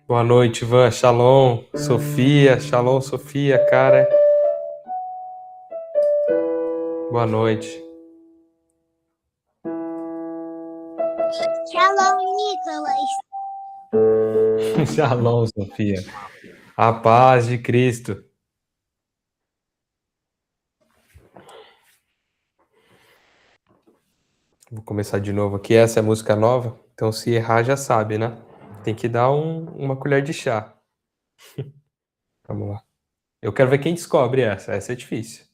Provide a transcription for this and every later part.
Boa noite, Ivan. Shalom, Sofia. Shalom, Sofia, cara. Boa noite. Shalom, Nicholas. Shalom, Sofia. A paz de Cristo. Vou começar de novo aqui. Essa é a música nova. Então, se errar, já sabe, né? Tem que dar uma colher de chá. Vamos lá. Eu quero ver quem descobre essa. Essa é difícil.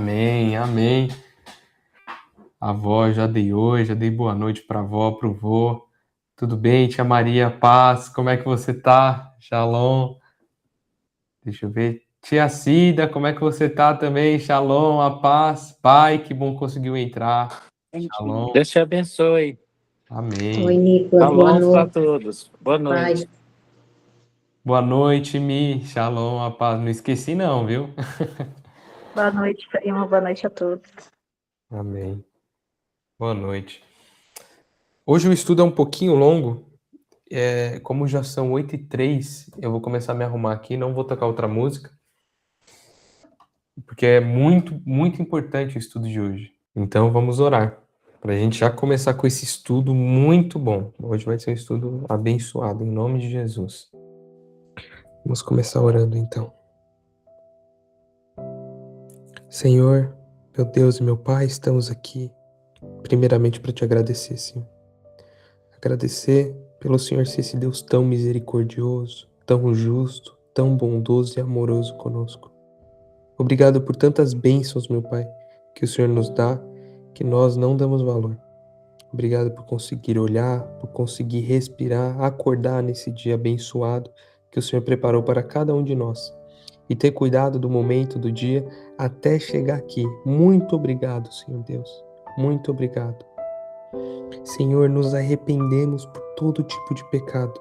Amém, amém. A avó, já dei oi, já dei boa noite para a avó, para o vô. Tudo bem, tia Maria, paz, como é que você tá? Shalom. Deixa eu ver. Tia Cida, como é que você tá também? Shalom, a paz. Pai, que bom que conseguiu entrar. Shalom. Deus te abençoe. Amém. Oi, Nicolas, boa Shalom para noite. todos. Boa Paz. noite. Boa noite, Mi. Shalom, a paz. Não esqueci não, viu? Boa noite, prima. Boa noite a todos. Amém. Boa noite. Hoje o estudo é um pouquinho longo. Como já são 8h03, eu vou começar a me arrumar aqui, não vou tocar outra música, porque é muito, muito importante o estudo de hoje. Então vamos orar, para a gente já começar com esse estudo muito bom. Hoje vai ser um estudo abençoado, em nome de Jesus. Vamos começar orando então. Senhor, meu Deus e meu Pai, estamos aqui primeiramente para te agradecer, Senhor. Agradecer pelo Senhor ser esse Deus tão misericordioso, tão justo, tão bondoso e amoroso conosco. Obrigado por tantas bênçãos, meu Pai, que o Senhor nos dá, que nós não damos valor. Obrigado por conseguir olhar, por conseguir respirar, acordar nesse dia abençoado que o Senhor preparou para cada um de nós. E ter cuidado do momento do dia até chegar aqui. Muito obrigado, Senhor Deus. Muito obrigado. Senhor, nos arrependemos por todo tipo de pecado.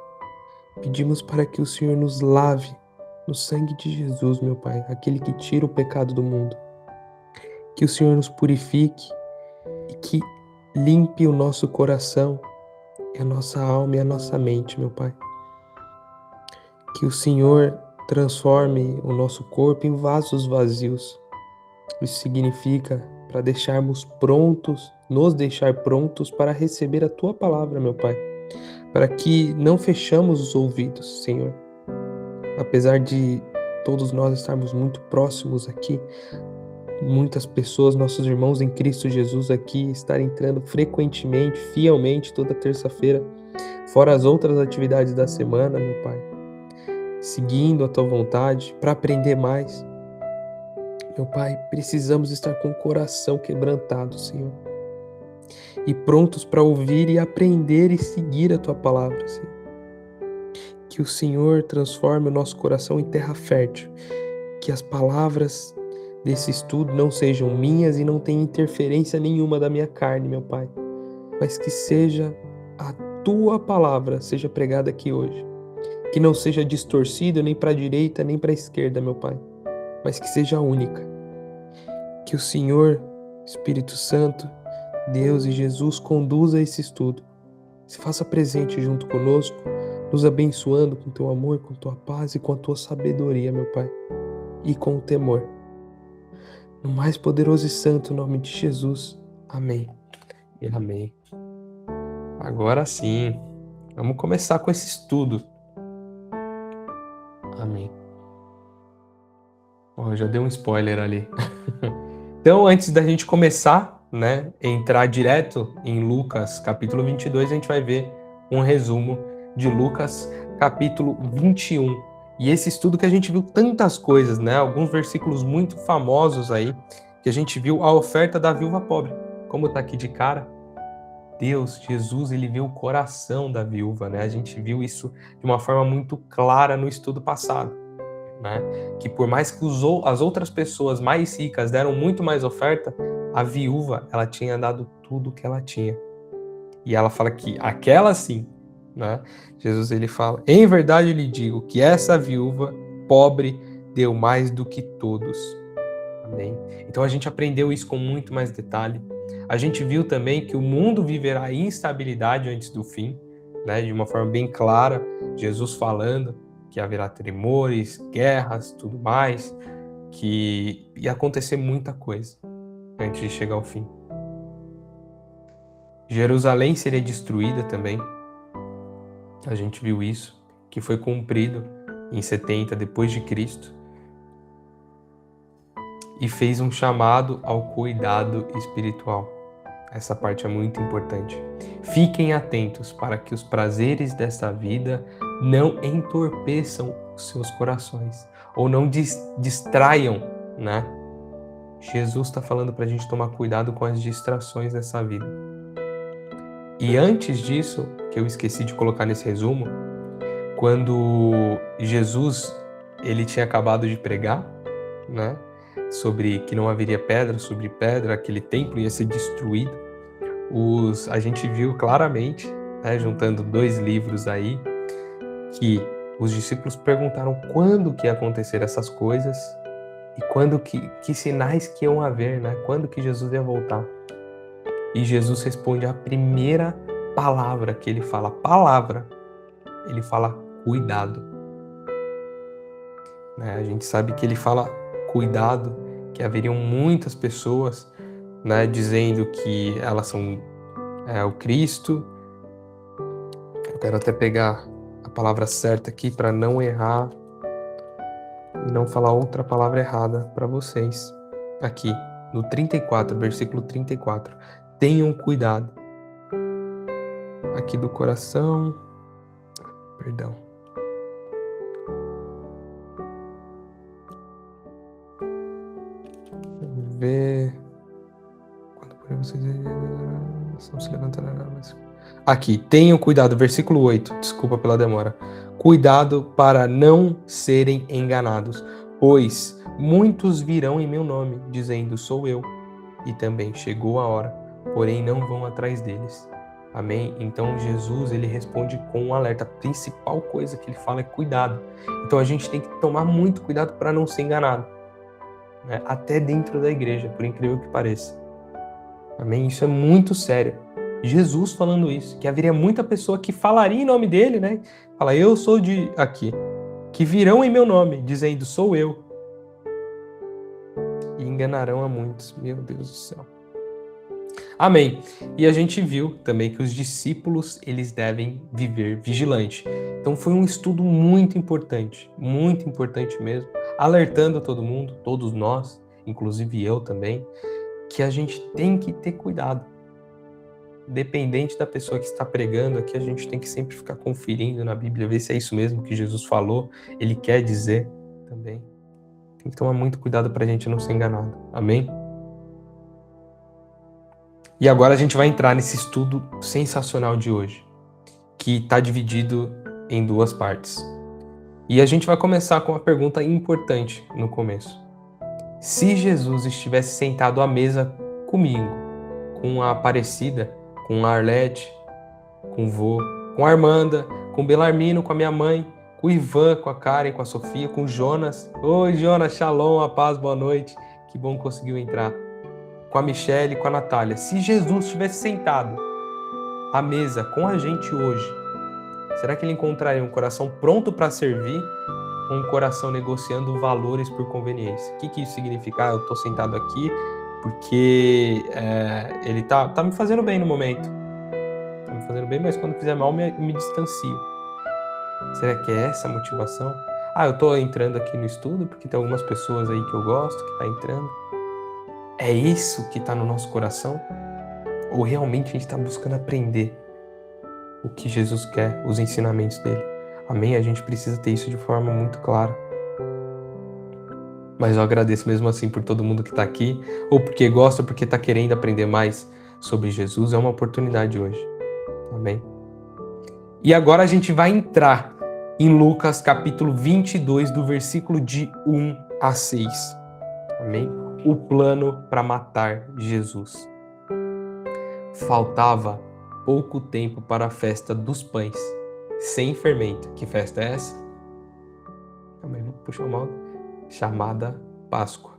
Pedimos para que o Senhor nos lave no sangue de Jesus, meu Pai, aquele que tira o pecado do mundo. Que o Senhor nos purifique e que limpe o nosso coração, a nossa alma e a nossa mente, meu Pai. Que o Senhor transforme o nosso corpo em vasos vazios. Isso significa para deixarmos prontos, nos deixar prontos para receber a Tua palavra, meu Pai. Para que não fechamos os ouvidos, Senhor. Apesar de todos nós estarmos muito próximos aqui, muitas pessoas, nossos irmãos em Cristo Jesus aqui, estarem entrando frequentemente, fielmente, toda terça-feira, fora as outras atividades da semana, meu Pai, seguindo a Tua vontade, para aprender mais. Meu Pai, precisamos estar com o coração quebrantado, Senhor, e prontos para ouvir e aprender e seguir a Tua palavra, Senhor. Que o Senhor transforme o nosso coração em terra fértil, que as palavras desse estudo não sejam minhas e não tenham interferência nenhuma da minha carne, meu Pai, mas que seja a Tua palavra, seja pregada aqui hoje, que não seja distorcida nem para a direita nem para a esquerda, meu Pai, mas que seja única. Que o Senhor, Espírito Santo, Deus e Jesus conduza esse estudo, se faça presente junto conosco, nos abençoando com Teu amor, com Tua paz e com a Tua sabedoria, meu Pai, e com o temor. No mais poderoso e santo nome de Jesus. Amém. E amém. Agora sim, vamos começar com esse estudo. Amém. Já dei um spoiler ali. Então, antes da gente começar, entrar direto em Lucas capítulo 22, a gente vai ver um resumo de Lucas capítulo 21. E esse estudo que a gente viu tantas coisas, alguns versículos muito famosos aí, que a gente viu a oferta da viúva pobre. Como tá aqui de cara, Deus, Jesus, ele viu o coração da viúva, A gente viu isso de uma forma muito clara no estudo passado, Que por mais que as outras pessoas mais ricas deram muito mais oferta, a viúva, ela tinha dado tudo que ela tinha. E ela fala que aquela sim, Jesus, ele fala, em verdade eu lhe digo que essa viúva pobre deu mais do que todos. Amém? Então a gente aprendeu isso com muito mais detalhe. A gente viu também que o mundo viverá instabilidade antes do fim, de uma forma bem clara, Jesus falando que haverá tremores, guerras, tudo mais, que ia acontecer muita coisa antes de chegar ao fim. Jerusalém seria destruída também. A gente viu isso, que foi cumprido em 70 depois de Cristo. E fez um chamado ao cuidado espiritual. Essa parte é muito importante. Fiquem atentos para que os prazeres desta vida não entorpeçam os seus corações, ou não distraiam, Jesus está falando para a gente tomar cuidado com as distrações dessa vida. E antes disso, que eu esqueci de colocar nesse resumo, quando Jesus ele tinha acabado de pregar, né, sobre que não haveria pedra sobre pedra, aquele templo ia ser destruído, a gente viu claramente, né, juntando 2 livros aí, que os discípulos perguntaram quando que ia acontecer essas coisas e quando que sinais que iam haver, né? Quando que Jesus ia voltar. E Jesus responde a primeira palavra que ele fala, ele fala cuidado. Né? A gente sabe que ele fala cuidado, que haveriam muitas pessoas, né, dizendo que elas são o Cristo. Eu quero até pegar a palavra certa aqui para não errar e não falar outra palavra errada para vocês. Aqui, no 34, versículo 34. Tenham cuidado. Aqui do coração. Perdão. Vamos ver. Quando porém vocês não se levantarão mais. Aqui, tenham cuidado, versículo 8. Desculpa pela demora. Cuidado para não serem enganados, pois muitos virão em meu nome, dizendo, sou eu, e também chegou a hora, porém não vão atrás deles. Amém? Então Jesus, ele responde com um alerta. A principal coisa que ele fala é cuidado. Então a gente tem que tomar muito cuidado para não ser enganado, né? Até dentro da igreja, por incrível que pareça. Amém? Isso é muito sério. Jesus falando isso, que haveria muita pessoa que falaria em nome dele, né? Fala, eu sou de aqui, que virão em meu nome, dizendo, sou eu. E enganarão a muitos. Meu Deus do céu. Amém. E a gente viu também que os discípulos, eles devem viver vigilante. Então foi um estudo muito importante mesmo, alertando a todo mundo, todos nós, inclusive eu também, que a gente tem que ter cuidado. Dependente da pessoa que está pregando aqui, a gente tem que sempre ficar conferindo na Bíblia, ver se é isso mesmo que Jesus falou, ele quer dizer também. Tem que tomar muito cuidado para a gente não ser enganado. Amém? E agora a gente vai entrar nesse estudo sensacional de hoje, que está dividido em 2 partes. E a gente vai começar com uma pergunta importante no começo. Se Jesus estivesse sentado à mesa comigo, com a Aparecida, com a Arlete, com o vô, com a Armanda, com o Belarmino, com a minha mãe, com o Ivan, com a Karen, com a Sofia, com o Jonas. Oi, Jonas, shalom, a paz, boa noite. Que bom que conseguiu entrar. Com a Michelle, com a Natália. Se Jesus estivesse sentado à mesa com a gente hoje, será que ele encontraria um coração pronto para servir ou um coração negociando valores por conveniência? O que isso significa? Eu estou sentado aqui porque ele tá me fazendo bem no momento. Tá me fazendo bem, mas quando fizer mal, me distancio. Será que é essa a motivação? Eu tô entrando aqui no estudo porque tem algumas pessoas aí que eu gosto, que tá entrando. É isso que tá no nosso coração? Ou realmente a gente tá buscando aprender o que Jesus quer, os ensinamentos dele? Amém? A gente precisa ter isso de forma muito clara. Mas eu agradeço mesmo assim por todo mundo que está aqui, ou porque gosta, ou porque está querendo aprender mais sobre Jesus. É uma oportunidade hoje. Amém? E agora a gente vai entrar em Lucas capítulo 22, do versículo de 1 a 6. Amém? O plano para matar Jesus. Faltava pouco tempo para a festa dos pães, sem fermento. Que festa é essa? Também vou puxar uma chamada Páscoa.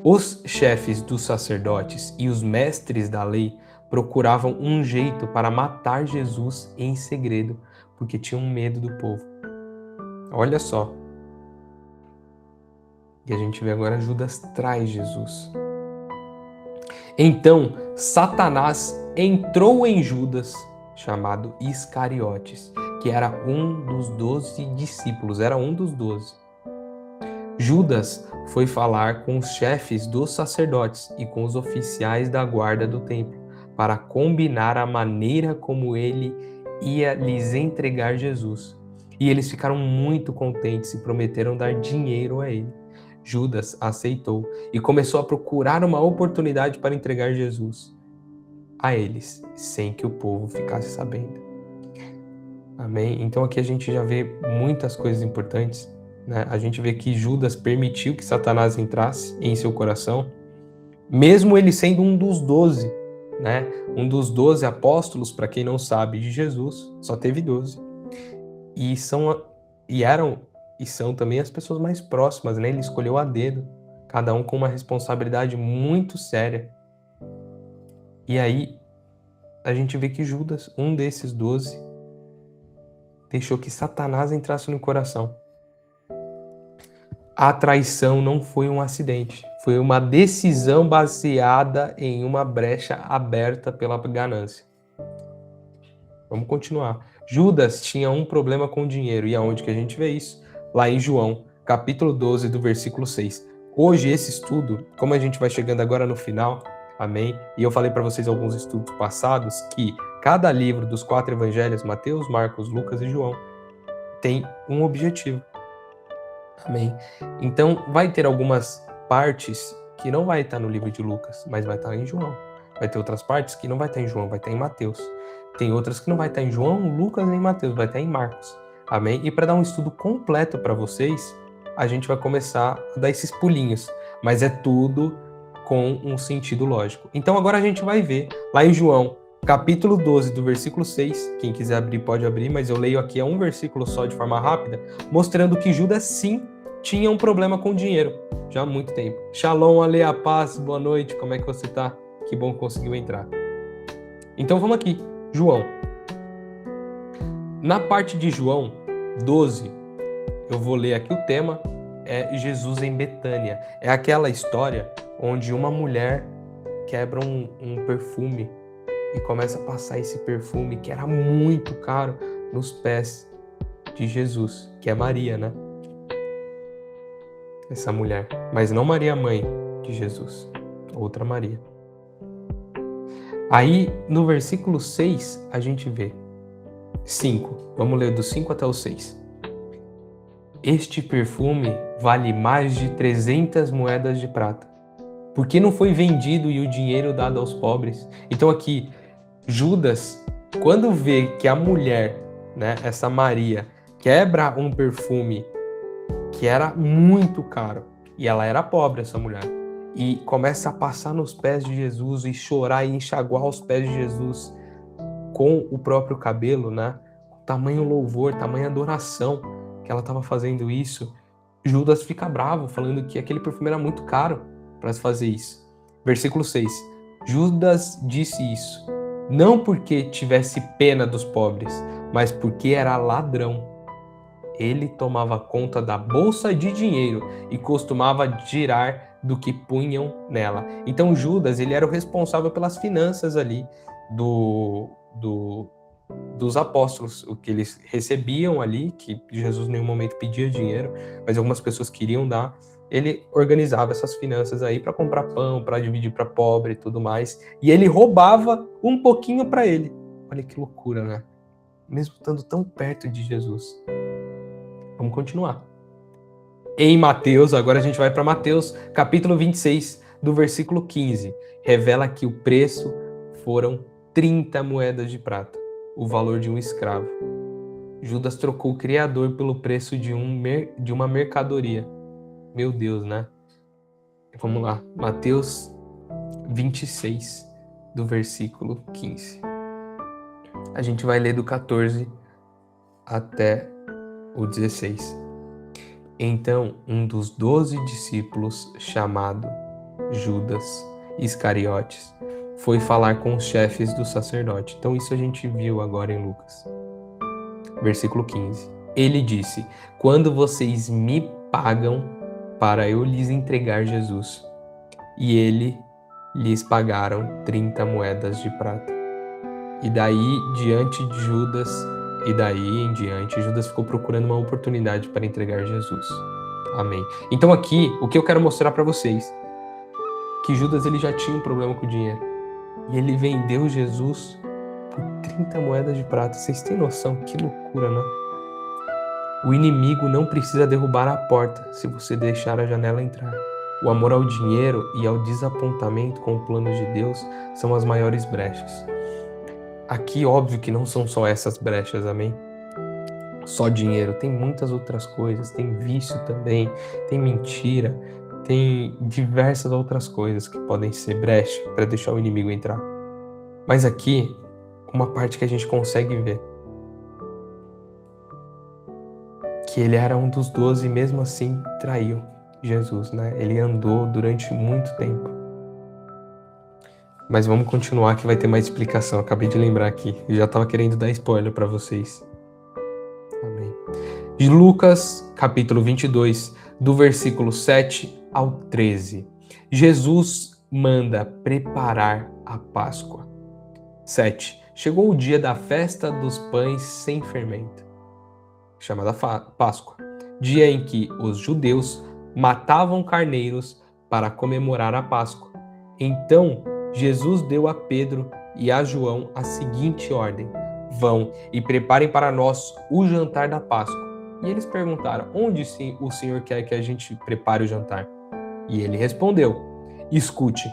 Os chefes dos sacerdotes e os mestres da lei procuravam um jeito para matar Jesus em segredo, porque tinham medo do povo. Olha só. E a gente vê agora Judas traz Jesus. Então, Satanás entrou em Judas, chamado Iscariotes, que era um dos 12 discípulos, era um dos 12. Judas foi falar com os chefes dos sacerdotes e com os oficiais da guarda do templo para combinar a maneira como ele ia lhes entregar Jesus. E eles ficaram muito contentes e prometeram dar dinheiro a ele. Judas aceitou e começou a procurar uma oportunidade para entregar Jesus a eles, sem que o povo ficasse sabendo. Amém? Então aqui a gente já vê muitas coisas importantes, né? A gente vê que Judas permitiu que Satanás entrasse em seu coração, mesmo ele sendo um dos 12, né? Um dos 12 apóstolos, para quem não sabe, de Jesus, só teve 12. E são também as pessoas mais próximas, né? Ele escolheu a dedo, cada um com uma responsabilidade muito séria. E aí a gente vê que Judas, um desses 12, deixou que Satanás entrasse no coração. A traição não foi um acidente, foi uma decisão baseada em uma brecha aberta pela ganância. Vamos continuar. Judas tinha um problema com o dinheiro, e aonde que a gente vê isso? Lá em João, capítulo 12, do versículo 6. Hoje esse estudo, como a gente vai chegando agora no final, amém? E eu falei para vocês alguns estudos passados que cada livro dos 4 evangelhos, Mateus, Marcos, Lucas e João, tem um objetivo. Amém? Então, vai ter algumas partes que não vai estar no livro de Lucas, mas vai estar em João. Vai ter outras partes que não vai estar em João, vai estar em Mateus. Tem outras que não vai estar em João, Lucas nem Mateus, vai estar em Marcos. Amém? E para dar um estudo completo para vocês, a gente vai começar a dar esses pulinhos, mas é tudo com um sentido lógico. Então agora a gente vai ver lá em João, capítulo 12, do versículo 6, quem quiser abrir pode abrir, mas eu leio aqui um versículo só de forma rápida, mostrando que Judas sim tinha um problema com dinheiro, já há muito tempo. Shalom, Ale, a paz, boa noite, como é que você tá? Que bom que conseguiu entrar. Então vamos aqui, João. Na parte de João 12, eu vou ler aqui o tema, é Jesus em Betânia. É aquela história onde uma mulher quebra um perfume e começa a passar esse perfume, que era muito caro, nos pés de Jesus, que é Maria, né? Essa mulher, mas não Maria, mãe de Jesus, outra Maria. Aí, no versículo 6, a gente vê 5, vamos ler do 5 até o 6. Este perfume vale mais de 300 moedas de prata, porque não foi vendido e o dinheiro dado aos pobres. Então aqui, Judas, quando vê que a mulher, né, essa Maria, quebra um perfume que era muito caro, e ela era pobre, essa mulher, e começa a passar nos pés de Jesus e chorar e enxaguar os pés de Jesus com o próprio cabelo, né? Tamanho louvor, tamanha adoração que ela estava fazendo isso. Judas fica bravo, falando que aquele perfume era muito caro para se fazer isso. Versículo 6. Judas disse isso, não porque tivesse pena dos pobres, mas porque era ladrão. Ele tomava conta da bolsa de dinheiro e costumava tirar do que punham nela. Então Judas, ele era o responsável pelas finanças ali dos apóstolos, o que eles recebiam ali, que Jesus em nenhum momento pedia dinheiro, mas algumas pessoas queriam dar. Ele organizava essas finanças aí para comprar pão, para dividir para pobre e tudo mais. E ele roubava um pouquinho para ele. Olha que loucura, né? Mesmo estando tão perto de Jesus. Vamos continuar. Em Mateus, agora a gente vai para Mateus, capítulo 26, do versículo 15. Revela que o preço foram 30 moedas de prata, o valor de um escravo. Judas trocou o Criador pelo preço de uma mercadoria. Meu Deus, né? Vamos lá. Mateus 26, do versículo 15. A gente vai ler do 14 até o 16. Então, um dos 12 discípulos, chamado Judas Iscariotes, foi falar com os chefes do sacerdote. Então, isso a gente viu agora em Lucas. Versículo 15. Ele disse: quando vocês me pagam para eu lhes entregar Jesus? E ele lhes pagaram 30 moedas de prata. E daí em diante, Judas ficou procurando uma oportunidade para entregar Jesus. Amém. Então aqui, o que eu quero mostrar para vocês, que Judas ele já tinha um problema com o dinheiro. E ele vendeu Jesus por 30 moedas de prata. Vocês têm noção? Que loucura, né? O inimigo não precisa derrubar a porta se você deixar a janela entrar. O amor ao dinheiro e ao desapontamento com o plano de Deus são as maiores brechas. Aqui, óbvio que não são só essas brechas, amém? Só dinheiro, tem muitas outras coisas, tem vício também, tem mentira, tem diversas outras coisas que podem ser brecha para deixar o inimigo entrar. Mas aqui, uma parte que a gente consegue ver, que ele era um dos 12 e mesmo assim traiu Jesus, né? Ele andou durante muito tempo. Mas vamos continuar que vai ter mais explicação. Acabei de lembrar aqui, eu já estava querendo dar spoiler para vocês. Amém. De Lucas, capítulo 22, do versículo 7 ao 13. Jesus manda preparar a Páscoa. 7. Chegou o dia da festa dos pães sem fermento, chamada Páscoa, dia em que os judeus matavam carneiros para comemorar a Páscoa. Então, Jesus deu a Pedro e a João a seguinte ordem: vão e preparem para nós o jantar da Páscoa. E eles perguntaram: onde o Senhor quer que a gente prepare o jantar? E ele respondeu: escute,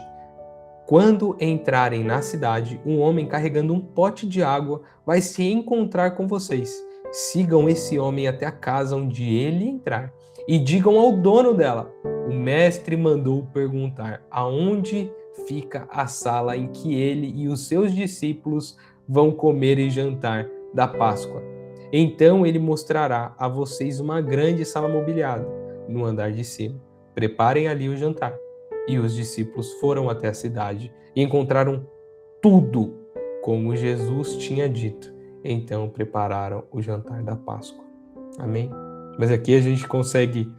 quando entrarem na cidade, um homem carregando um pote de água vai se encontrar com vocês. Sigam esse homem até a casa onde ele entrar e digam ao dono dela: o mestre mandou perguntar aonde fica a sala em que ele e os seus discípulos vão comer e jantar da Páscoa. Então ele mostrará a vocês uma grande sala mobiliada no andar de cima. Preparem ali o jantar. E os discípulos foram até a cidade e encontraram tudo como Jesus tinha dito. Então prepararam o jantar da Páscoa. Amém? Mas aqui a gente consegue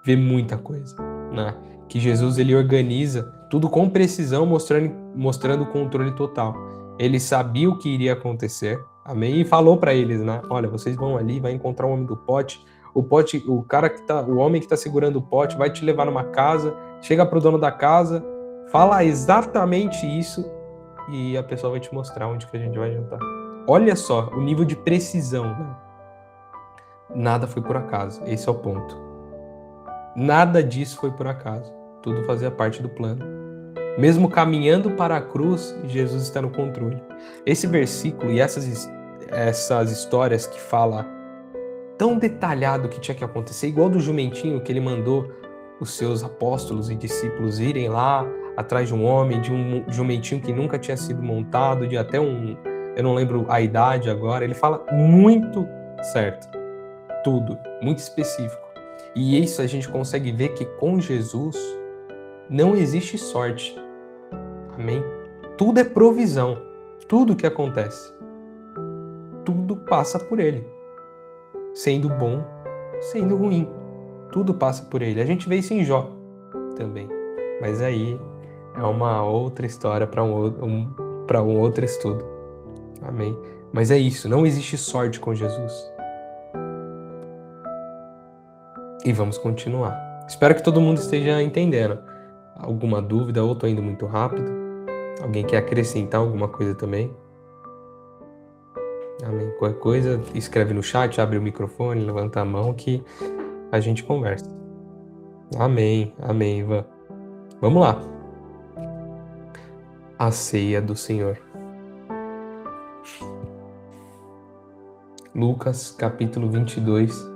ver muita coisa, né? Que Jesus ele organiza tudo com precisão, mostrando o controle total. Ele sabia o que iria acontecer, amém? E falou para eles, né? Olha, vocês vão ali, vai encontrar o homem do pote. O homem que está segurando o pote vai te levar numa casa. Chega para o dono da casa, fala exatamente isso e a pessoa vai te mostrar onde que a gente vai jantar. Olha só o nível de precisão, né? Nada foi por acaso, esse é o ponto. Nada disso foi por acaso, tudo fazia parte do plano. Mesmo caminhando para a cruz, Jesus está no controle. Esse versículo e essas histórias que fala tão detalhado o que tinha que acontecer, igual do jumentinho que ele mandou os seus apóstolos e discípulos irem lá atrás de um homem, de um jumentinho que nunca tinha sido montado, de até eu não lembro a idade agora, ele fala muito certo, tudo, muito específico. E isso a gente consegue ver que com Jesus não existe sorte, amém? Tudo é provisão, tudo que acontece, tudo passa por ele, sendo bom, sendo ruim. Tudo passa por ele. A gente vê isso em Jó também. Mas aí é uma outra história para um outro estudo. Amém? Mas é isso. Não existe sorte com Jesus. E vamos continuar. Espero que todo mundo esteja entendendo. Alguma dúvida ou estou indo muito rápido? Alguém quer acrescentar alguma coisa também? Amém? Qualquer coisa, escreve no chat, abre o microfone, levanta a mão que a gente conversa. Amém, amém, Ivan. Vamos lá. A ceia do Senhor. Lucas, capítulo 22,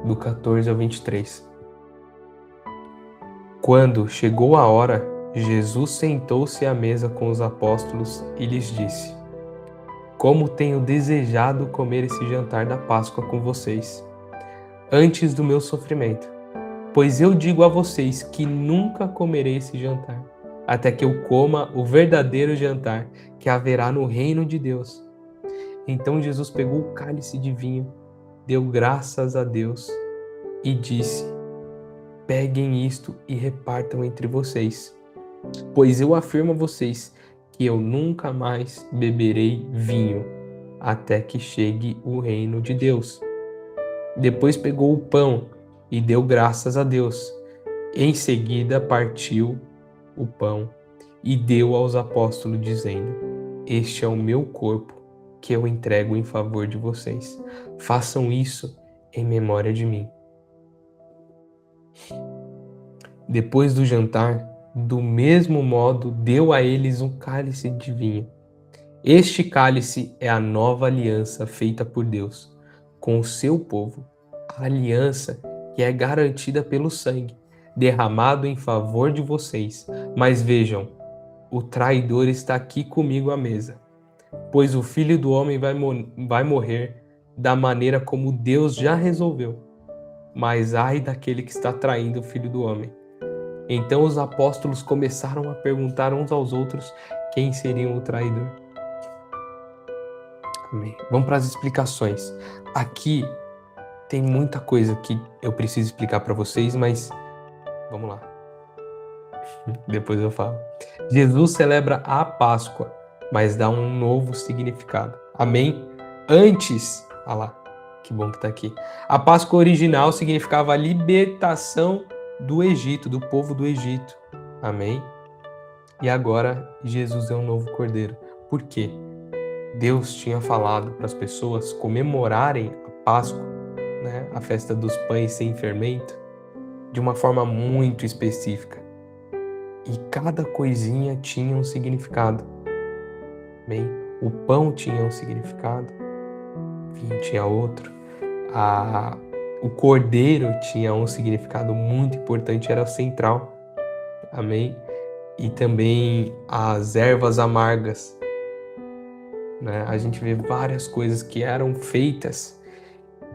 do 14 ao 23. Quando chegou a hora, Jesus sentou-se à mesa com os apóstolos e lhes disse: como tenho desejado comer esse jantar da Páscoa com vocês, antes do meu sofrimento. Pois eu digo a vocês que nunca comerei esse jantar, até que eu coma o verdadeiro jantar que haverá no reino de Deus. Então Jesus pegou o cálice de vinho, deu graças a Deus e disse: peguem isto e repartam entre vocês, pois eu afirmo a vocês que eu nunca mais beberei vinho, até que chegue o reino de Deus. Depois pegou o pão e deu graças a Deus. Em seguida partiu o pão e deu aos apóstolos, dizendo: este é o meu corpo, que eu entrego em favor de vocês. Façam isso em memória de mim. Depois do jantar, do mesmo modo, deu a eles um cálice de vinho. Este cálice é a nova aliança feita por Deus com o seu povo, a aliança que é garantida pelo sangue, derramado em favor de vocês. Mas vejam, o traidor está aqui comigo à mesa, pois o Filho do Homem vai morrer da maneira como Deus já resolveu. Mas ai daquele que está traindo o Filho do Homem. Então os apóstolos começaram a perguntar uns aos outros quem seria o traidor. Amém. Vamos para as explicações. Aqui tem muita coisa que eu preciso explicar para vocês, mas vamos lá. Depois eu falo. Jesus celebra a Páscoa, mas dá um novo significado. Amém? Antes, olha lá, que bom que tá aqui. A Páscoa original significava a libertação do Egito, do povo do Egito. Amém? E agora Jesus é um novo cordeiro. Por quê? Deus tinha falado para as pessoas comemorarem a Páscoa, né, a festa dos pães sem fermento, de uma forma muito específica. E cada coisinha tinha um significado. Bem, o pão tinha um significado, o vinho tinha outro, o cordeiro tinha um significado muito importante, era o central. Amém? E também as ervas amargas. Né? A gente vê várias coisas que eram feitas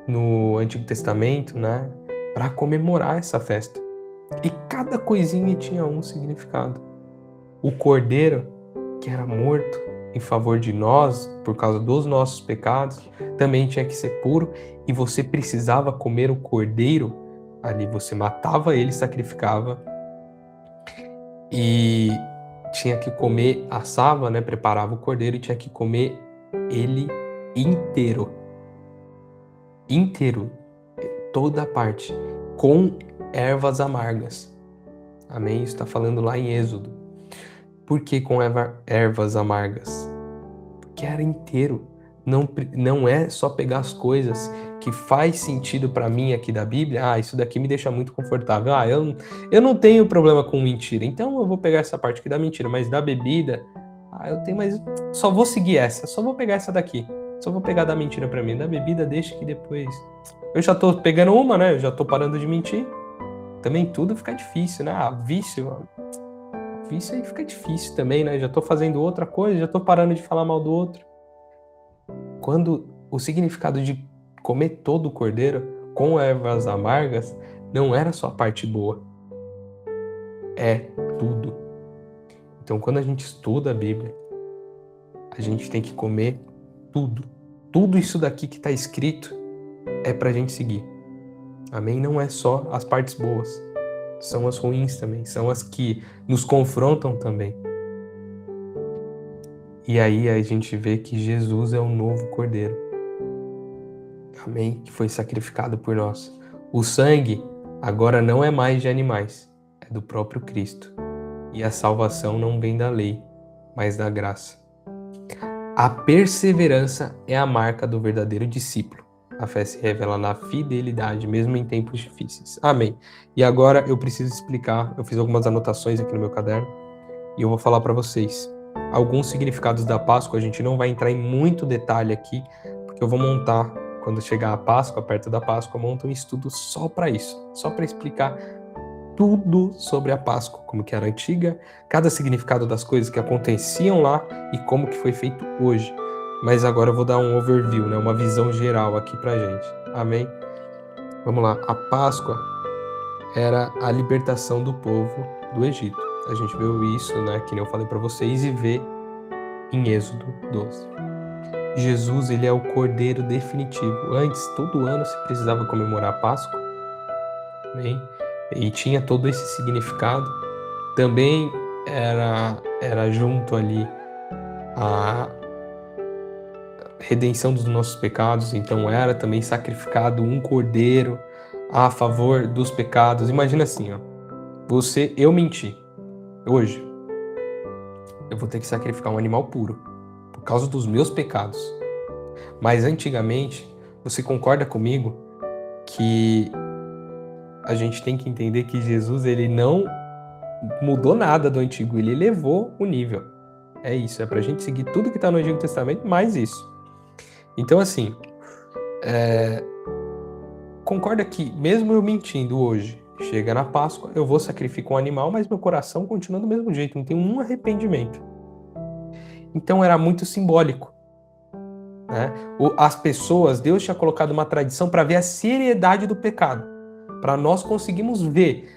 no Antigo Testamento, né, para comemorar essa festa. E cada coisinha tinha um significado. O cordeiro, que era morto em favor de nós, por causa dos nossos pecados, também tinha que ser puro, e você precisava comer o cordeiro ali. Você matava ele, sacrificava, e tinha que comer, assava, né, preparava o cordeiro e tinha que comer ele inteiro. Inteiro, toda a parte, com ervas amargas. Amém? Isso está falando lá em Êxodo. Por que com ervas amargas? Porque era inteiro. Não é só pegar as coisas que faz sentido para mim aqui da Bíblia. Isso daqui me deixa muito confortável. Eu não tenho problema com mentira, então eu vou pegar essa parte aqui da mentira, mas da bebida, eu tenho, mas só vou seguir essa, só vou pegar essa daqui. Só vou pegar da mentira pra mim. Da bebida, deixa que depois... Eu já tô pegando uma, né? Eu já tô parando de mentir. Também tudo fica difícil, né? Vício aí fica difícil também, né? Já tô fazendo outra coisa, já tô parando de falar mal do outro. Quando o significado de comer todo o cordeiro com ervas amargas não era só a parte boa. É tudo. Então, quando a gente estuda a Bíblia, a gente tem que comer tudo. Tudo isso daqui que está escrito é para a gente seguir. Amém? Não é só as partes boas. São as ruins também. São as que nos confrontam também. E aí a gente vê que Jesus é o novo Cordeiro. Amém? Que foi sacrificado por nós. O sangue agora não é mais de animais. É do próprio Cristo. E a salvação não vem da lei, mas da graça. A perseverança é a marca do verdadeiro discípulo. A fé se revela na fidelidade, mesmo em tempos difíceis. Amém. E agora eu preciso explicar, eu fiz algumas anotações aqui no meu caderno, e eu vou falar para vocês alguns significados da Páscoa. A gente não vai entrar em muito detalhe aqui, porque eu vou montar, quando chegar a Páscoa, perto da Páscoa, eu monto um estudo só para isso, só para explicar tudo sobre a Páscoa, como que era antiga, cada significado das coisas que aconteciam lá e como que foi feito hoje. Mas agora eu vou dar um overview, né, uma visão geral aqui pra gente. Amém? Vamos lá. A Páscoa era a libertação do povo do Egito. A gente viu isso, né, que nem eu falei para vocês, e vê em Êxodo 12. Jesus, ele é o Cordeiro definitivo. Antes, todo ano se precisava comemorar a Páscoa. Amém? E tinha todo esse significado. Também era junto ali a redenção dos nossos pecados. Então era também sacrificado um cordeiro a favor dos pecados. Imagina assim, eu menti. Hoje eu vou ter que sacrificar um animal puro por causa dos meus pecados. Mas antigamente, você concorda comigo que a gente tem que entender que Jesus, ele não mudou nada do antigo, ele elevou o nível. É isso, é pra gente seguir tudo que tá no Antigo Testamento, mais isso. Então, assim, concorda que mesmo eu mentindo hoje, chega na Páscoa, eu vou sacrificar um animal, mas meu coração continua do mesmo jeito, não tem um arrependimento. Então era muito simbólico, né? As pessoas, Deus tinha colocado uma tradição para ver a seriedade do pecado, para nós conseguirmos ver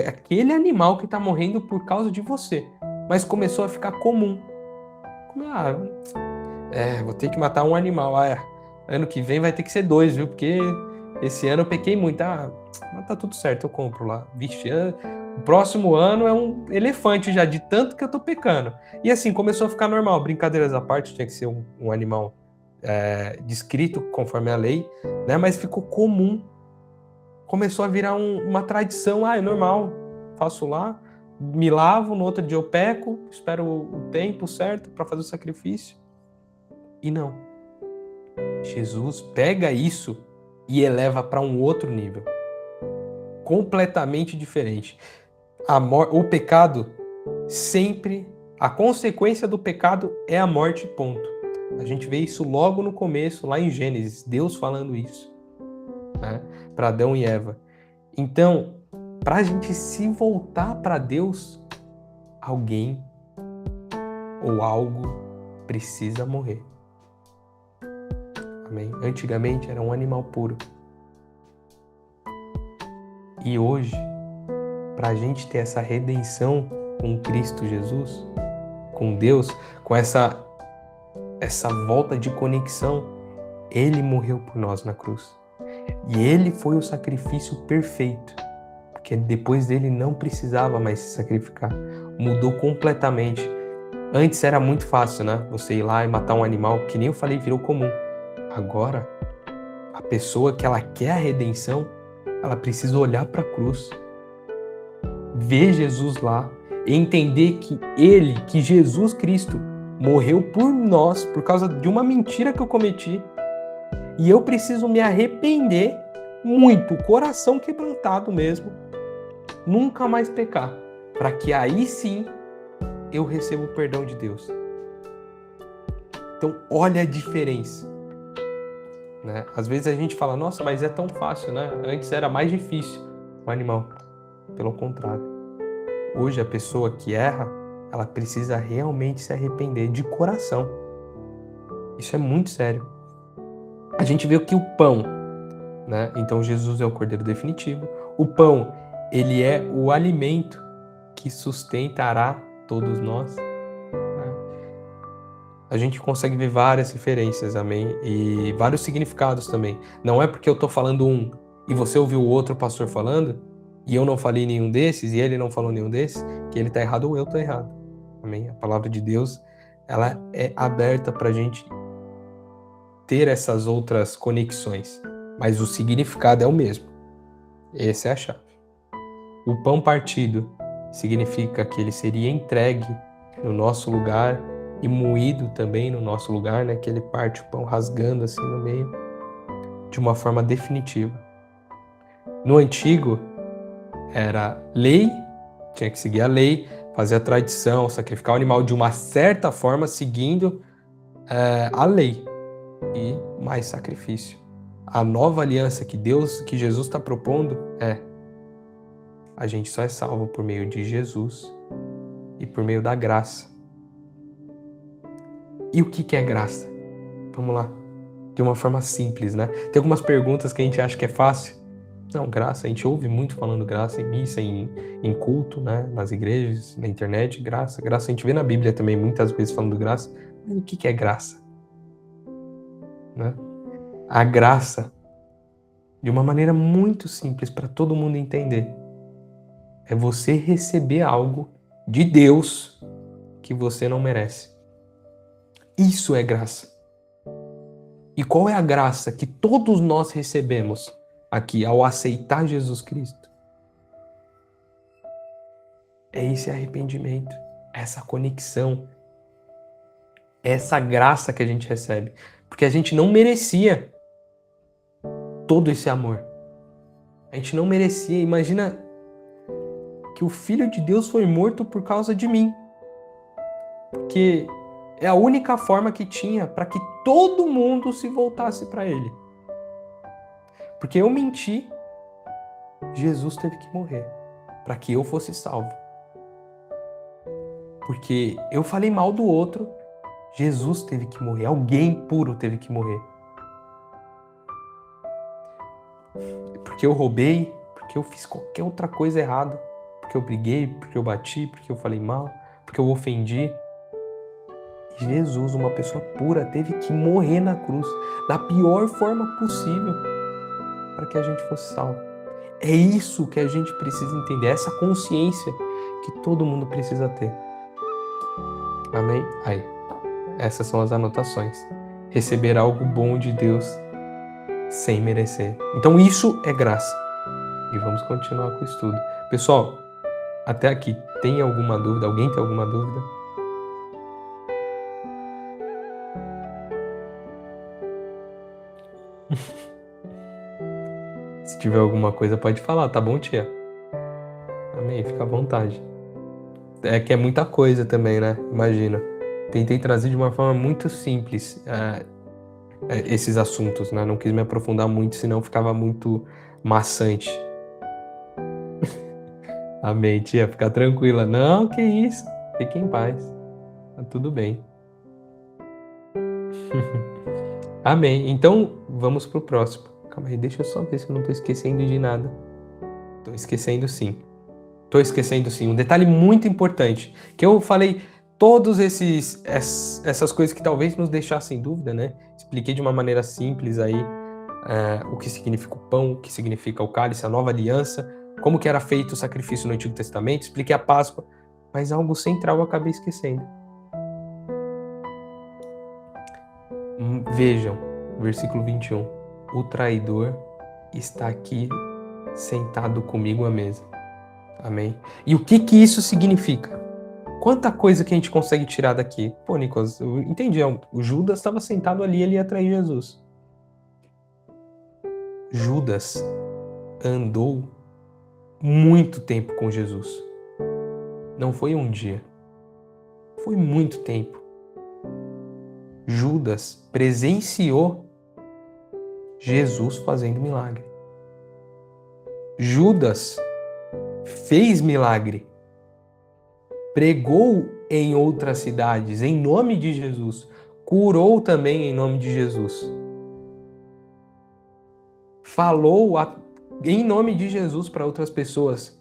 aquele animal que está morrendo por causa de você, mas começou a ficar comum. Vou ter que matar um animal. Ano que vem vai ter que ser 2, viu? Porque esse ano eu pequei muito. Mas tá tudo certo, eu compro lá. Vixe, o próximo ano é um elefante já, de tanto que eu tô pecando. E assim, começou a ficar normal. Brincadeiras à parte, tinha que ser um animal descrito conforme a lei, né? Mas ficou comum. Começou a virar uma tradição. É normal, faço lá, me lavo, no outro dia eu peco, espero o tempo certo para fazer o sacrifício. E não. Jesus pega isso e eleva para um outro nível. Completamente diferente. O pecado sempre... A consequência do pecado é a morte, ponto. A gente vê isso logo no começo, lá em Gênesis. Deus falando isso, né, para Adão e Eva. Então, para a gente se voltar para Deus, alguém ou algo precisa morrer. Amém? Antigamente era um animal puro. E hoje, para a gente ter essa redenção com Cristo Jesus, com Deus, com essa volta de conexão, Ele morreu por nós na cruz. E Ele foi o sacrifício perfeito, porque depois dele não precisava mais se sacrificar. Mudou completamente. Antes era muito fácil, né? Você ir lá e matar um animal, que nem eu falei, virou comum. Agora, a pessoa que ela quer a redenção, ela precisa olhar para a cruz, ver Jesus lá, e entender que Jesus Cristo morreu por nós, por causa de uma mentira que eu cometi, e eu preciso me arrepender muito, coração quebrantado mesmo, nunca mais pecar, para que aí sim eu receba o perdão de Deus. Então, olha a diferença. Né? Às vezes a gente fala, nossa, mas é tão fácil, né? Antes era mais difícil o animal. Pelo contrário. Hoje a pessoa que erra, ela precisa realmente se arrepender de coração. Isso é muito sério. A gente vê que o pão, né? Então Jesus é o cordeiro definitivo. O pão, ele é o alimento que sustentará todos nós. A gente consegue ver várias referências, amém? E vários significados também. Não é porque eu estou falando um e você ouviu o outro pastor falando e eu não falei nenhum desses e ele não falou nenhum desses, que ele está errado ou eu estou errado. Amém? A palavra de Deus, ela é aberta para a gente ter essas outras conexões, mas o significado é o mesmo. Essa é a chave. O pão partido significa que ele seria entregue no nosso lugar e moído também no nosso lugar, né? Que ele parte o pão rasgando assim no meio, de uma forma definitiva. No antigo, era lei, tinha que seguir a lei, fazer a tradição, sacrificar o animal de uma certa forma, seguindo a lei, e mais sacrifício. A nova aliança que Jesus está propondo a gente só é salvo por meio de Jesus e por meio da graça. E o que é graça? Vamos lá. De uma forma simples, né? Tem algumas perguntas que a gente acha que é fácil. Não, graça, a gente ouve muito falando graça em missa, em culto, né? Nas igrejas, na internet, graça. Graça a gente vê na Bíblia também, muitas vezes falando graça. Mas o que é graça? Né? A graça, de uma maneira muito simples para todo mundo entender, é você receber algo de Deus que você não merece. Isso é graça. E qual é a graça que todos nós recebemos aqui ao aceitar Jesus Cristo? É esse arrependimento, essa conexão, essa graça que a gente recebe. Porque a gente não merecia todo esse amor. A gente não merecia. Imagina que o Filho de Deus foi morto por causa de mim. Porque é a única forma que tinha para que todo mundo se voltasse para ele. Porque eu menti, Jesus teve que morrer para que eu fosse salvo. Porque eu falei mal do outro, Jesus teve que morrer. Alguém puro teve que morrer. Porque eu roubei, porque eu fiz qualquer outra coisa errada. Porque eu briguei, porque eu bati, porque eu falei mal, porque eu ofendi. Jesus, uma pessoa pura, teve que morrer na cruz, da pior forma possível, para que a gente fosse salvo. É isso que a gente precisa entender, essa consciência que todo mundo precisa ter. Amém? Aí, essas são as anotações. Receber algo bom de Deus sem merecer. Então isso é graça. E vamos continuar com o estudo. Pessoal, até aqui, tem alguma dúvida? Alguém tem alguma dúvida? Se tiver alguma coisa, pode falar, tá bom, tia? Amém, fica à vontade. É que é muita coisa também, né? Imagina. Tentei trazer de uma forma muito simples esses assuntos, né? Não quis me aprofundar muito, senão ficava muito maçante. Amém, tia, fica tranquila. Não, que isso. Fique em paz. Tá tudo bem. Amém. Então, vamos pro próximo. Calma aí, deixa eu só ver se eu não tô esquecendo de nada. Tô esquecendo sim. Um detalhe muito importante, que eu falei todos essas coisas que talvez nos deixassem dúvida, né? Expliquei de uma maneira simples aí o que significa o pão, o que significa o cálice, a nova aliança, como que era feito o sacrifício no Antigo Testamento, expliquei a Páscoa, mas algo central eu acabei esquecendo. Vejam, versículo 21. O traidor está aqui sentado comigo à mesa. Amém? E o que isso significa? Quanta coisa que a gente consegue tirar daqui. Pô, Nicolas, eu entendi. O Judas estava sentado ali, ele ia trair Jesus. Judas andou muito tempo com Jesus. Não foi um dia. Foi muito tempo. Judas presenciou Jesus fazendo milagre. Judas fez milagre. Pregou em outras cidades em nome de Jesus. Curou também em nome de Jesus. Falou em nome de Jesus para outras pessoas.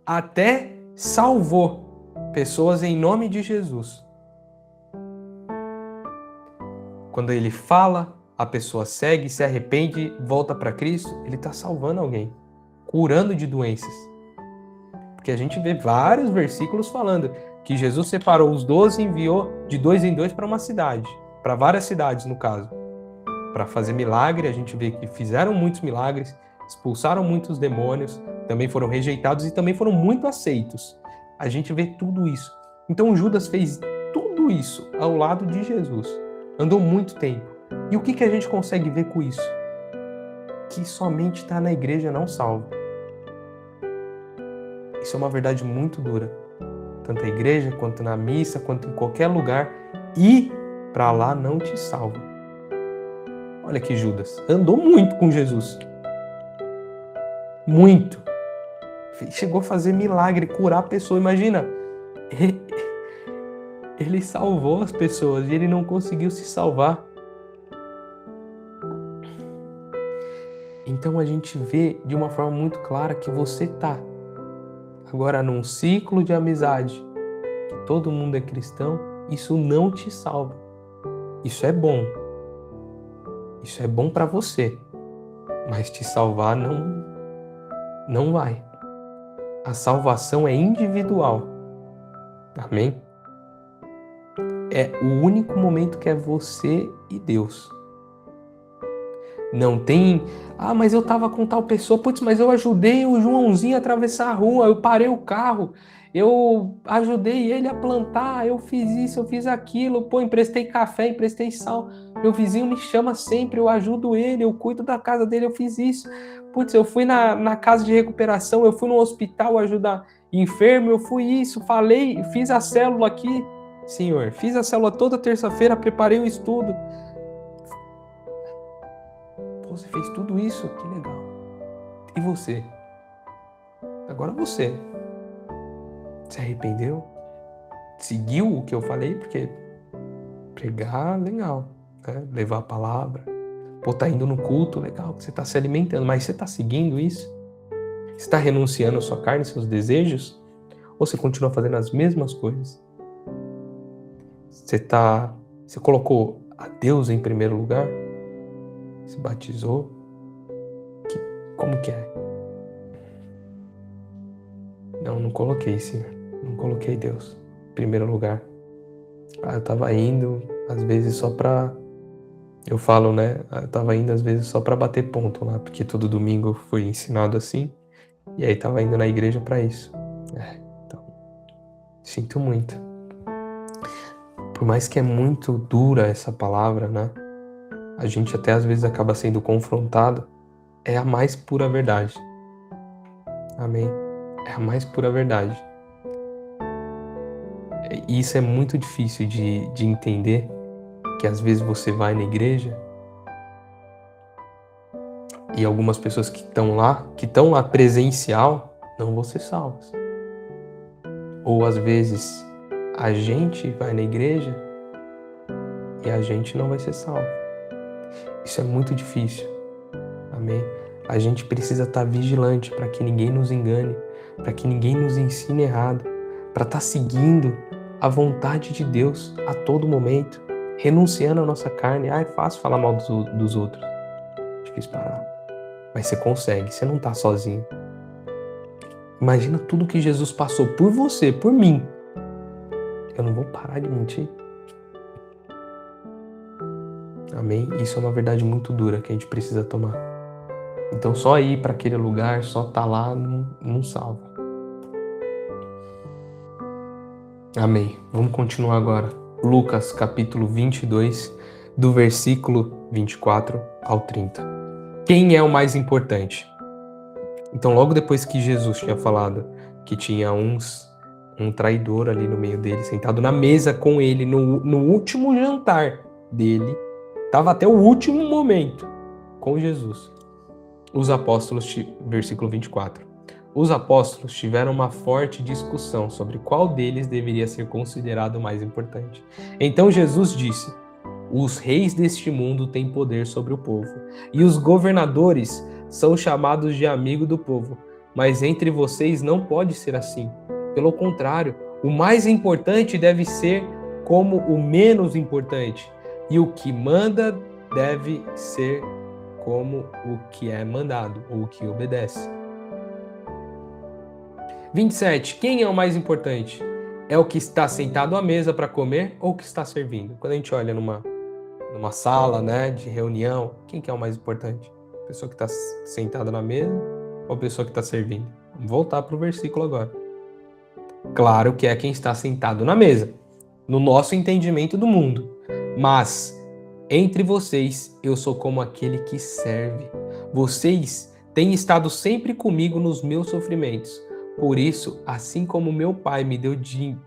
Até salvou pessoas em nome de Jesus. Quando ele fala, a pessoa segue, se arrepende, volta para Cristo, ele está salvando alguém, curando de doenças. Porque a gente vê vários versículos falando que Jesus separou os 12 e enviou de 2 em 2 para uma cidade, para várias cidades no caso, para fazer milagre. A gente vê que fizeram muitos milagres, expulsaram muitos demônios, também foram rejeitados e também foram muito aceitos. A gente vê tudo isso. Então Judas fez tudo isso ao lado de Jesus. Andou muito tempo. E o que a gente consegue ver com isso? Que somente estar na igreja não salva. Isso é uma verdade muito dura. Tanto na igreja, quanto na missa, quanto em qualquer lugar. Ir para lá não te salva. Olha que Judas andou muito com Jesus. Muito. Chegou a fazer milagre, curar a pessoa. Imagina, ele salvou as pessoas e ele não conseguiu se salvar. Então a gente vê de uma forma muito clara que você está agora num ciclo de amizade, que todo mundo é cristão, isso não te salva. Isso é bom. Isso é bom para você, mas te salvar não vai. A salvação é individual. Amém? É o único momento que é você e Deus. Não tem, mas eu tava com tal pessoa, putz, mas eu ajudei o Joãozinho a atravessar a rua, eu parei o carro, eu ajudei ele a plantar, eu fiz isso, eu fiz aquilo, emprestei café, emprestei sal. Meu vizinho me chama sempre, eu ajudo ele, eu cuido da casa dele, eu fiz isso. Putz, eu fui na casa de recuperação, eu fui no hospital ajudar enfermo, eu fui isso, falei, fiz a célula aqui. Senhor, fiz a célula toda terça-feira, preparei o estudo. Pô, você fez tudo isso? Que legal. E você? Agora você. Se arrependeu? Seguiu o que eu falei? Porque pregar, legal. Né? Levar a palavra. Pô, tá indo no culto, legal. Você tá se alimentando. Mas você tá seguindo isso? Você está renunciando à sua carne, seus desejos? Ou você continua fazendo as mesmas coisas? Você colocou a Deus em primeiro lugar? Se batizou? Como que é? Não coloquei, Senhor. Não coloquei Deus em primeiro lugar. Eu tava indo, às vezes, só pra... Eu falo, né? Eu tava indo, às vezes, só pra bater ponto lá, porque todo domingo eu fui ensinado assim. E aí tava indo na igreja pra isso. Então, sinto muito. Por mais que é muito dura essa palavra, né? A gente até às vezes acaba sendo confrontado. É a mais pura verdade. Amém? É a mais pura verdade. E isso é muito difícil de entender, que às vezes você vai na igreja e algumas pessoas que estão lá presencial, não vão ser salvas. Ou às vezes a gente vai na igreja e a gente não vai ser salvo. Isso é muito difícil. Amém? A gente precisa estar vigilante para que ninguém nos engane, para que ninguém nos ensine errado, para estar seguindo a vontade de Deus a todo momento, renunciando à nossa carne. É fácil falar mal dos outros. Difícil parar. Mas você consegue, você não está sozinho. Imagina tudo que Jesus passou por você, por mim. Eu não vou parar de mentir. Amém? Isso é uma verdade muito dura que a gente precisa tomar. Então só ir para aquele lugar, só estar lá, não salva. Amém. Vamos continuar agora. Lucas capítulo 22, do versículo 24 ao 30. Quem é o mais importante? Então logo depois que Jesus tinha falado que tinha um traidor ali no meio dele, sentado na mesa com ele, no último jantar dele, estava até o último momento com Jesus. Os apóstolos, versículo 24. Os apóstolos tiveram uma forte discussão sobre qual deles deveria ser considerado o mais importante. Então Jesus disse: os reis deste mundo têm poder sobre o povo, e os governadores são chamados de amigo do povo. Mas entre vocês não pode ser assim. Pelo contrário, o mais importante deve ser como o menos importante, e o que manda deve ser como o que é mandado, ou o que obedece. 27. Quem é o mais importante? É o que está sentado à mesa para comer ou o que está servindo? Quando a gente olha numa sala, né, de reunião, quem que é o mais importante? A pessoa que está sentada na mesa ou a pessoa que está servindo? Vamos voltar para o versículo agora. Claro que é quem está sentado na mesa, no nosso entendimento do mundo. Mas entre vocês, eu sou como aquele que serve. Vocês têm estado sempre comigo nos meus sofrimentos. Por isso, assim como meu pai me deu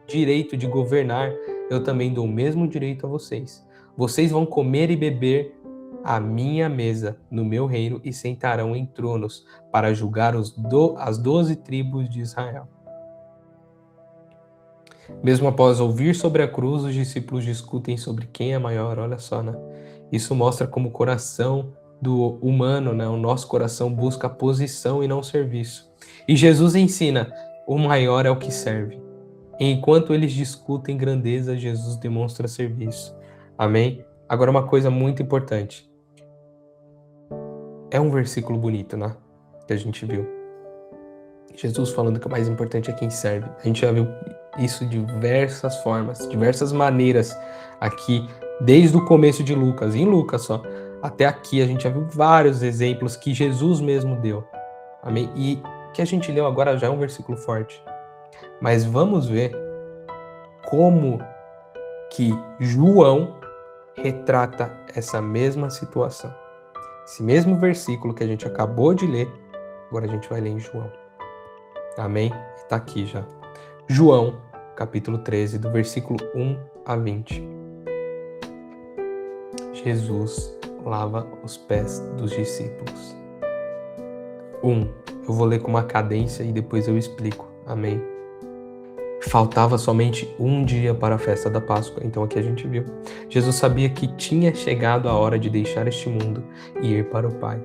direito de governar, eu também dou o mesmo direito a vocês. Vocês vão comer e beber à minha mesa no meu reino e sentarão em tronos para julgar as 12 tribos de Israel. Mesmo após ouvir sobre a cruz, os discípulos discutem sobre quem é maior. Olha só, né? Isso mostra como o coração do humano, né? O nosso coração busca posição e não serviço. E Jesus ensina: o maior é o que serve. Enquanto eles discutem grandeza, Jesus demonstra serviço. Amém? Agora uma coisa muito importante. É um versículo bonito, né? Que a gente viu. Jesus falando que o mais importante é quem serve. A gente já viu isso de diversas formas, diversas maneiras aqui, desde o começo de Lucas, em Lucas só, até aqui a gente já viu vários exemplos que Jesus mesmo deu. Amém? E o que a gente leu agora já é um versículo forte. Mas vamos ver como que João retrata essa mesma situação. Esse mesmo versículo que a gente acabou de ler, agora a gente vai ler em João. Amém? Está aqui já. João, capítulo 13, do versículo 1 a 20. Jesus lava os pés dos discípulos. 1. Eu vou ler com uma cadência e depois eu explico. Amém? Faltava somente um dia para a festa da Páscoa. Então aqui a gente viu. Jesus sabia que tinha chegado a hora de deixar este mundo e ir para o Pai.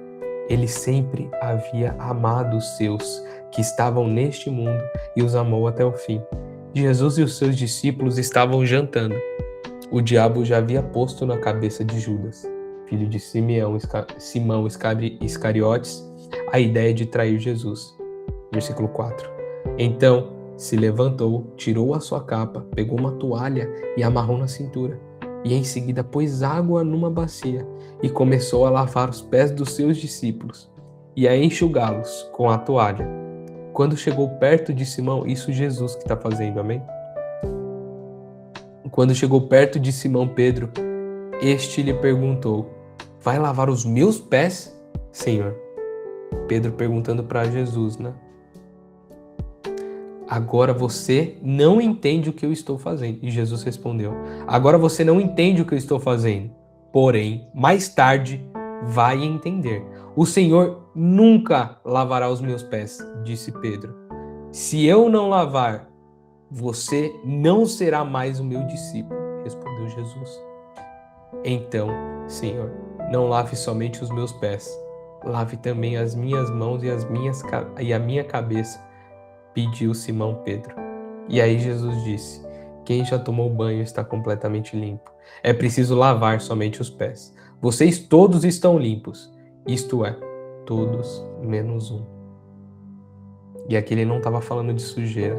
Ele sempre havia amado os seus que estavam neste mundo e os amou até o fim. Jesus e os seus discípulos estavam jantando. O diabo já havia posto na cabeça de Judas, filho de Simão Iscariotes, a ideia de trair Jesus. Versículo 4. Então se levantou, tirou a sua capa, pegou uma toalha e amarrou na cintura. E em seguida pôs água numa bacia e começou a lavar os pés dos seus discípulos e a enxugá-los com a toalha. Quando chegou perto de Simão, isso Jesus que está fazendo, amém? Quando chegou perto de Simão Pedro, este lhe perguntou: vai lavar os meus pés, Senhor? Pedro perguntando para Jesus, né? Agora você não entende o que eu estou fazendo. E Jesus respondeu: agora você não entende o que eu estou fazendo. Porém, mais tarde vai entender. O Senhor nunca lavará os meus pés, disse Pedro. Se eu não lavar, você não será mais o meu discípulo, respondeu Jesus. Então, Senhor, não lave somente os meus pés, lave também as minhas mãos e a minha cabeça, pediu Simão Pedro. E aí Jesus disse: quem já tomou banho está completamente limpo. É preciso lavar somente os pés. Vocês todos estão limpos, isto é, todos menos um. E aqui ele não estava falando de sujeira.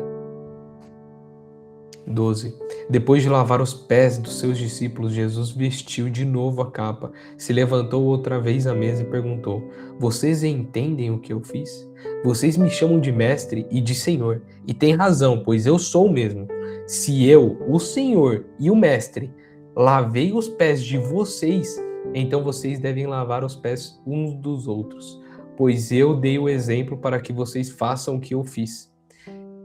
12. Depois de lavar os pés dos seus discípulos, Jesus vestiu de novo a capa, se levantou outra vez à mesa e perguntou: vocês entendem o que eu fiz? Vocês me chamam de mestre e de senhor, e têm razão, pois eu sou o mesmo. Se eu, o senhor e o mestre, lavei os pés de vocês, então vocês devem lavar os pés uns dos outros, pois eu dei o exemplo para que vocês façam o que eu fiz.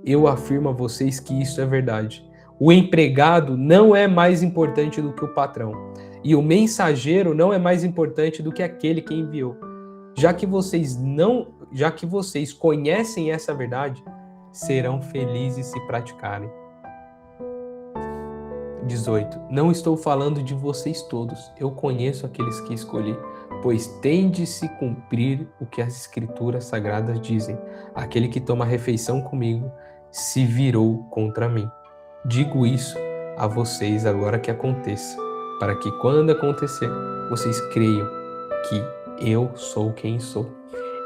Eu afirmo a vocês que isso é verdade. O empregado não é mais importante do que o patrão, e o mensageiro não é mais importante do que aquele que enviou. Já que vocês conhecem essa verdade, serão felizes se praticarem. 18. Não estou falando de vocês todos, eu conheço aqueles que escolhi, pois tem de se cumprir o que as escrituras sagradas dizem: aquele que toma refeição comigo se virou contra mim. Digo isso a vocês agora que aconteça, para que quando acontecer, vocês creiam que eu sou quem sou.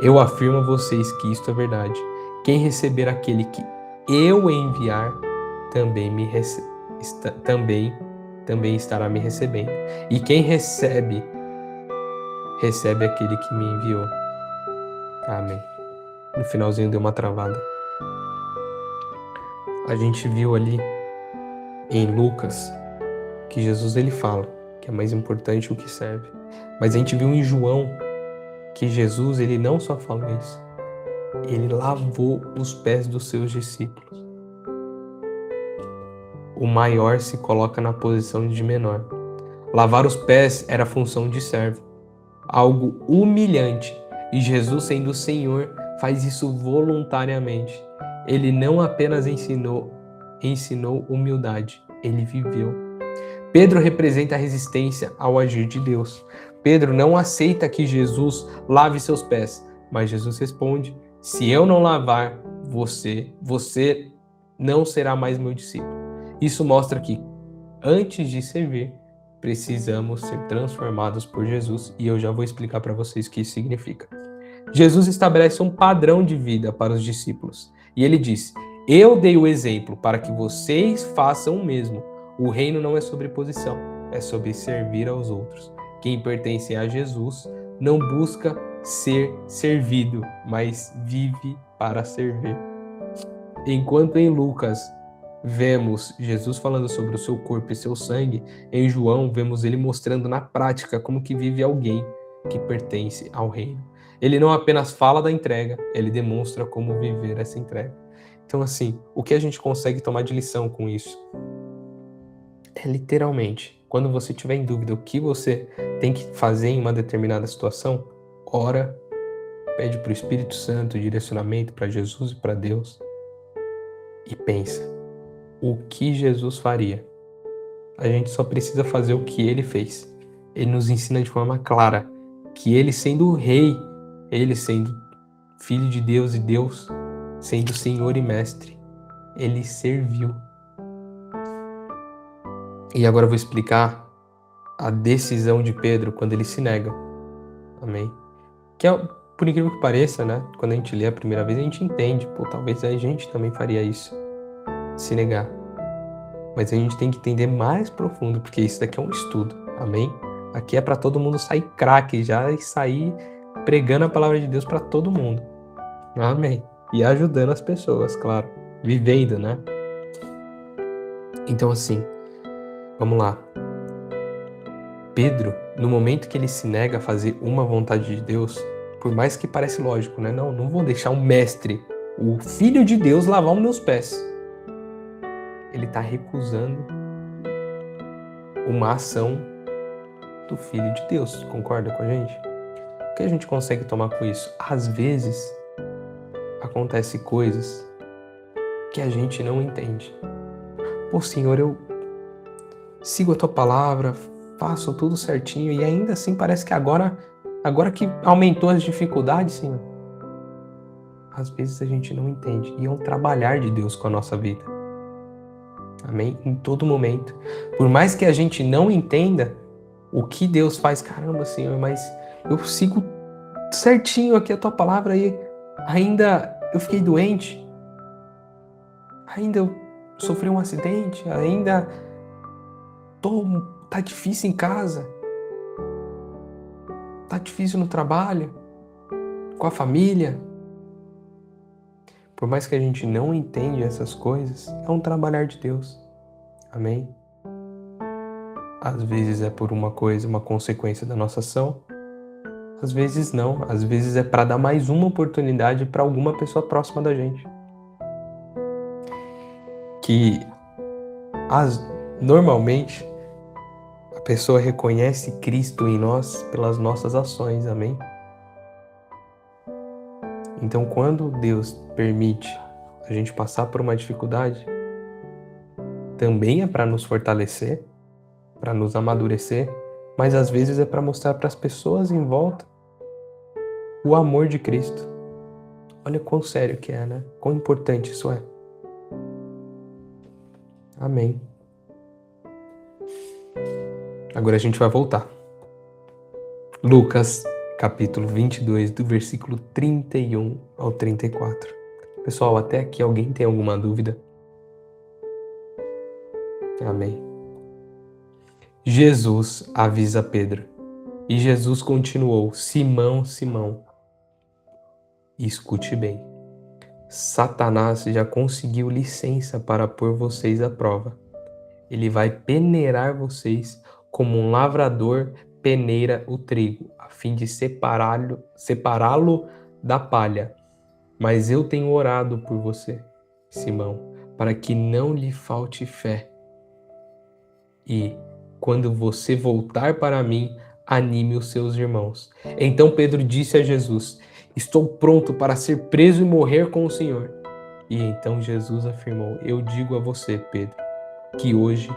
Eu afirmo a vocês que isto é verdade. Quem receber aquele que eu enviar, também estará me recebendo. E quem recebe aquele que me enviou. Amém. No finalzinho deu uma travada. A gente viu ali em Lucas que Jesus ele fala que é mais importante o que serve. Mas a gente viu em João que Jesus ele não só falou isso, ele lavou os pés dos seus discípulos. O maior se coloca na posição de menor. Lavar os pés era a função de servo, algo humilhante, e Jesus, sendo o Senhor, faz isso voluntariamente. Ele não apenas ensinou humildade, ele viveu. Pedro representa a resistência ao agir de Deus. Pedro não aceita que Jesus lave seus pés, mas Jesus responde: se eu não lavar você não será mais meu discípulo. Isso mostra que, antes de servir, precisamos ser transformados por Jesus, e eu já vou explicar para vocês o que isso significa. Jesus estabelece um padrão de vida para os discípulos, e ele diz: eu dei o exemplo para que vocês façam o mesmo. O reino não é sobre posição, é sobre servir aos outros. Quem pertence a Jesus não busca ser servido, mas vive para servir. Enquanto em Lucas vemos Jesus falando sobre o seu corpo e seu sangue, em João vemos ele mostrando na prática como que vive alguém que pertence ao reino. Ele não apenas fala da entrega, ele demonstra como viver essa entrega. Então, assim, o que a gente consegue tomar de lição com isso? É literalmente, quando você tiver em dúvida o que você tem que fazer em uma determinada situação, ora, pede para o Espírito Santo direcionamento para Jesus e para Deus e pensa, o que Jesus faria? A gente só precisa fazer o que ele fez. Ele nos ensina de forma clara que ele sendo o rei, ele sendo filho de Deus e Deus, sendo Senhor e Mestre, ele serviu. E agora eu vou explicar a decisão de Pedro quando ele se nega. Amém? Que é, por incrível que pareça, né? Quando a gente lê a primeira vez, a gente entende. Pô, talvez a gente também faria isso. Se negar. Mas a gente tem que entender mais profundo, porque isso daqui é um estudo. Amém? Aqui é para todo mundo sair craque já e sair pregando a palavra de Deus para todo mundo. Amém? E ajudando as pessoas, claro. Vivendo, né? Então, assim, vamos lá. Pedro, no momento que ele se nega a fazer uma vontade de Deus, por mais que pareça lógico, né? Não vou deixar um mestre, o Filho de Deus, lavar os meus pés. Ele está recusando uma ação do Filho de Deus. Concorda com a gente? O que a gente consegue tomar com isso? Às vezes, acontecem coisas que a gente não entende. Pô, Senhor, eu sigo a Tua palavra, faço tudo certinho e ainda assim parece que agora que aumentou as dificuldades, Senhor. Às vezes a gente não entende e é um trabalhar de Deus com a nossa vida. Amém? Em todo momento. Por mais que a gente não entenda o que Deus faz, caramba, Senhor, mas eu sigo certinho aqui a Tua palavra e ainda eu fiquei doente, ainda eu sofri um acidente, ainda tá difícil em casa, tá difícil no trabalho, com a família. Por mais que a gente não entenda essas coisas, é um trabalhar de Deus. Amém? Às vezes é por uma coisa, uma consequência da nossa ação. Às vezes não. Às vezes é para dar mais uma oportunidade para alguma pessoa próxima da gente. Que normalmente a pessoa reconhece Cristo em nós pelas nossas ações. Amém? Então, quando Deus permite a gente passar por uma dificuldade, também é para nos fortalecer, para nos amadurecer, mas às vezes é para mostrar para as pessoas em volta o amor de Cristo. Olha quão sério que é, né? Quão importante isso é. Amém. Agora a gente vai voltar. Lucas, capítulo 22, do versículo 31 ao 34. Pessoal, até aqui alguém tem alguma dúvida? Amém. Jesus avisa Pedro. E Jesus continuou: Simão, Simão, escute bem. Satanás já conseguiu licença para pôr vocês à prova. Ele vai peneirar vocês como um lavrador peneira o trigo, a fim de separá-lo da palha. Mas eu tenho orado por você, Simão, para que não lhe falte fé. E, quando você voltar para mim, anime os seus irmãos. Então Pedro disse a Jesus: Estou pronto para ser preso e morrer com o Senhor. E então Jesus afirmou: Eu digo a você, Pedro, que hoje,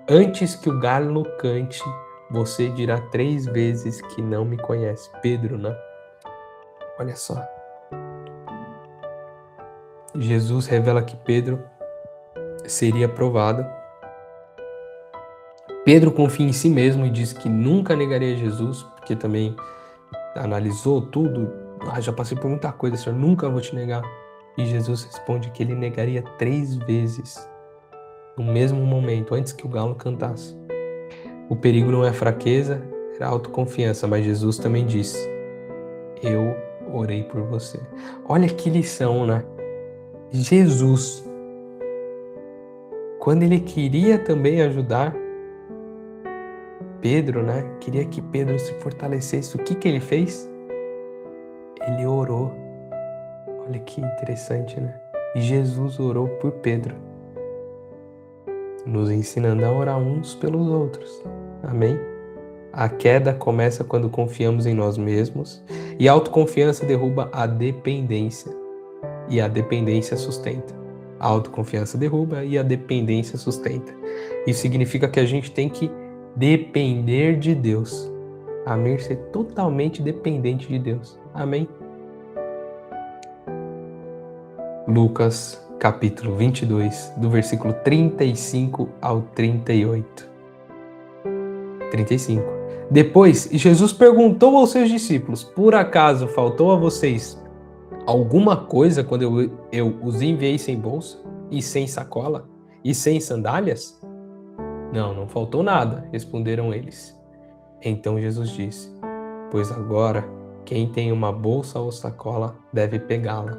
antes que o galo cante, você dirá 3 vezes que não me conhece. Pedro, né? Olha só. Jesus revela que Pedro seria provado. Pedro confia em si mesmo e diz que nunca negaria Jesus, porque também analisou tudo. Já passei por muita coisa, Senhor, nunca vou te negar. E Jesus responde que ele negaria 3 vezes, no mesmo momento, antes que o galo cantasse. O perigo não é fraqueza, era autoconfiança, mas Jesus também disse: Eu orei por você. Olha que lição, né? Jesus quando ele queria também ajudar Pedro, né? Queria que Pedro se fortalecesse. O que ele fez? Ele orou. Olha que interessante, né? E Jesus orou por Pedro, nos ensinando a orar uns pelos outros. Amém? A queda começa quando confiamos em nós mesmos e a autoconfiança derruba a dependência e a dependência sustenta. A autoconfiança derruba e a dependência sustenta. Isso significa que a gente tem que depender de Deus. Amém? Ser totalmente dependente de Deus. Amém? Lucas, capítulo 22, do versículo 35 ao 38. 35. Depois, Jesus perguntou aos seus discípulos: por acaso faltou a vocês alguma coisa quando eu os enviei sem bolsa, e sem sacola, e sem sandálias? Não faltou nada, responderam eles. Então Jesus disse: pois agora, quem tem uma bolsa ou sacola deve pegá-la,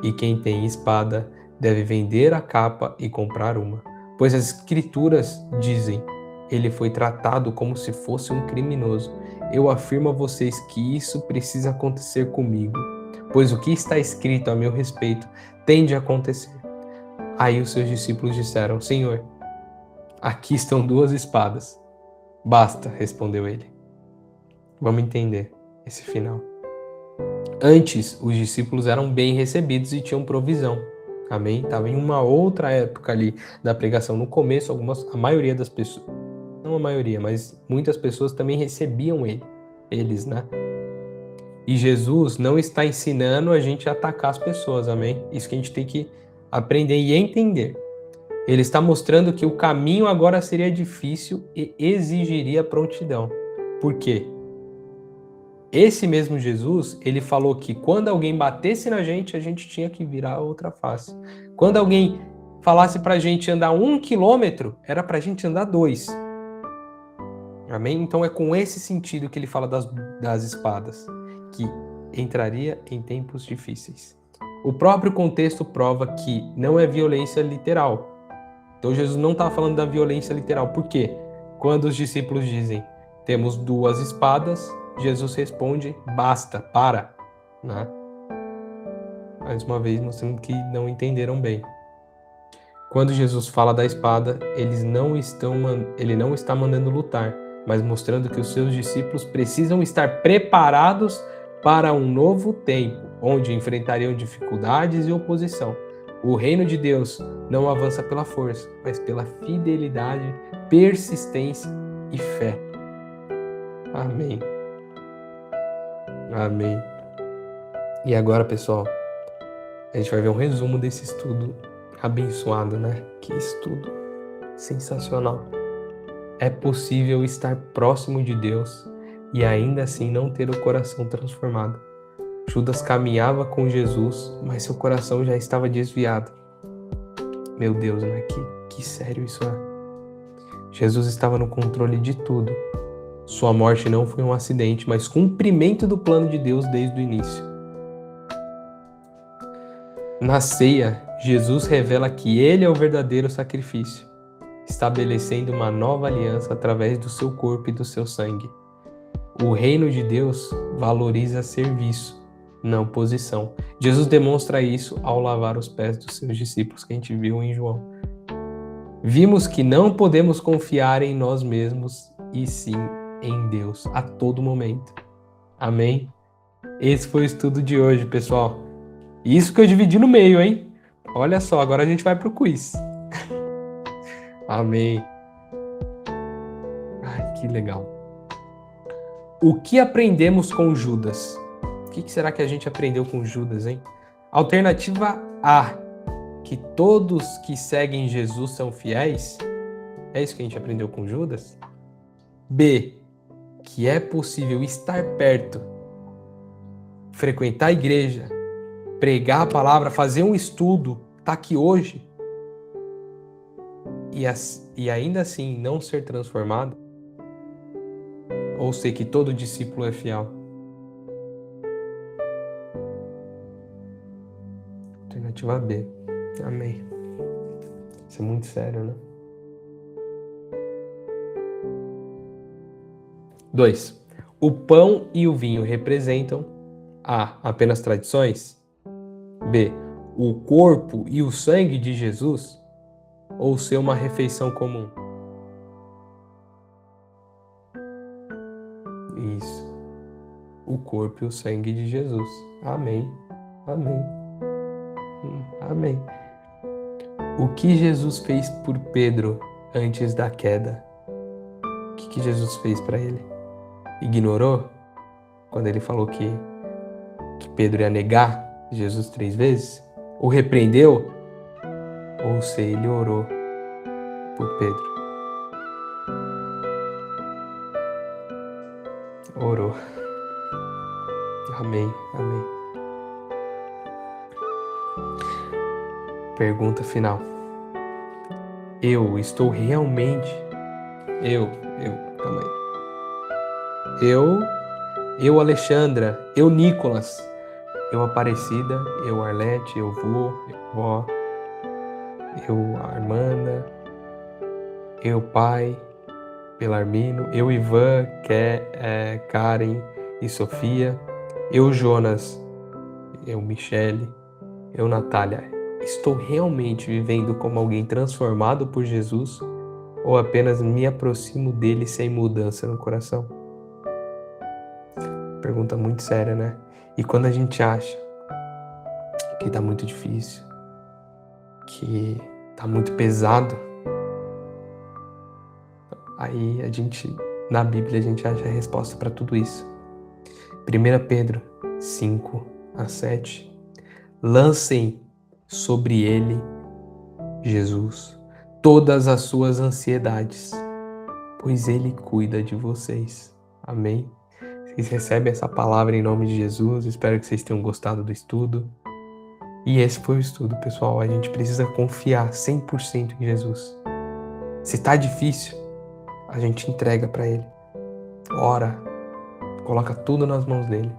e quem tem espada deve vender a capa e comprar uma. Pois as Escrituras dizem: ele foi tratado como se fosse um criminoso. Eu afirmo a vocês que isso precisa acontecer comigo, pois o que está escrito a meu respeito tem de acontecer. Aí os seus discípulos disseram: Senhor, aqui estão 2 espadas. Basta, respondeu ele. Vamos entender esse final. Antes, os discípulos eram bem recebidos e tinham provisão. Amém? Estava em uma outra época ali da pregação. No começo, a maioria das pessoas, não a maioria, mas muitas pessoas também recebiam eles, né? E Jesus não está ensinando a gente a atacar as pessoas, amém? Isso que a gente tem que aprender e entender. Ele está mostrando que o caminho agora seria difícil e exigiria prontidão. Por quê? Esse mesmo Jesus, ele falou que quando alguém batesse na gente, a gente tinha que virar a outra face. Quando alguém falasse pra gente andar 1 quilômetro, era pra gente andar 2. Amém? Então é com esse sentido que ele fala das espadas, que entraria em tempos difíceis. O próprio contexto prova que não é violência literal. Então Jesus não está falando da violência literal. Por quê? Quando os discípulos dizem, temos 2 espadas, Jesus responde, basta, para. Né? Mais uma vez, mostrando que não entenderam bem. Quando Jesus fala da espada, ele não está mandando lutar, mas mostrando que os seus discípulos precisam estar preparados para um novo tempo, onde enfrentariam dificuldades e oposição. O reino de Deus não avança pela força, mas pela fidelidade, persistência e fé. Amém. Amém. E agora, pessoal, a gente vai ver um resumo desse estudo abençoado, né? Que estudo sensacional. É possível estar próximo de Deus e ainda assim não ter o coração transformado. Judas caminhava com Jesus, mas seu coração já estava desviado. Meu Deus, né? Que sério isso é. Jesus estava no controle de tudo. Sua morte não foi um acidente, mas cumprimento do plano de Deus desde o início. Na ceia, Jesus revela que ele é o verdadeiro sacrifício, estabelecendo uma nova aliança através do seu corpo e do seu sangue. O reino de Deus valoriza serviço, não posição. Jesus demonstra isso ao lavar os pés dos seus discípulos, que a gente viu em João. Vimos que não podemos confiar em nós mesmos, e sim em Deus, a todo momento. Amém? Esse foi o estudo de hoje, pessoal. Isso que eu dividi no meio, hein? Olha só, agora a gente vai pro quiz. Amém. Ai, que legal. O que aprendemos com Judas? O que será que a gente aprendeu com Judas, hein? Alternativa A, que todos que seguem Jesus são fiéis. É isso que a gente aprendeu com Judas? B, que é possível estar perto, frequentar a igreja, pregar a palavra, fazer um estudo, tá aqui hoje, e ainda assim não ser transformado? Ou sei que todo discípulo é fiel? Alternativa B. Amém. Isso é muito sério, né? 2. O pão e o vinho representam A. Apenas tradições? B. O corpo e o sangue de Jesus? Ou C. Uma refeição comum? Isso. O corpo e o sangue de Jesus. Amém. Amém. Amém. O que Jesus fez por Pedro antes da queda? O que Jesus fez para ele? Ignorou? Quando ele falou que Pedro ia negar Jesus 3 vezes? O repreendeu? Ou se ele orou por Pedro? Orou. Amém, amém. Pergunta final. Eu estou realmente... calma aí. Eu Alexandra, eu Nicolas, eu Aparecida, eu Arlete, eu vô, eu vó, eu Armanda, eu pai, Belarmino, eu Ivan, Karen e Sofia, eu Jonas, eu Michele, eu Natália. Estou realmente vivendo como alguém transformado por Jesus ou apenas me aproximo dele sem mudança no coração? Pergunta muito séria, né? E quando a gente acha que tá muito difícil, que tá muito pesado, aí na Bíblia a gente acha a resposta para tudo isso. 1 Pedro 5:7. Lancem sobre ele, Jesus, todas as suas ansiedades, pois ele cuida de vocês. Amém? Vocês recebem essa palavra em nome de Jesus. Espero que vocês tenham gostado do estudo. E esse foi o estudo, pessoal. A gente precisa confiar 100% em Jesus. Se tá difícil, a gente entrega para ele. Ora, coloca tudo nas mãos dele.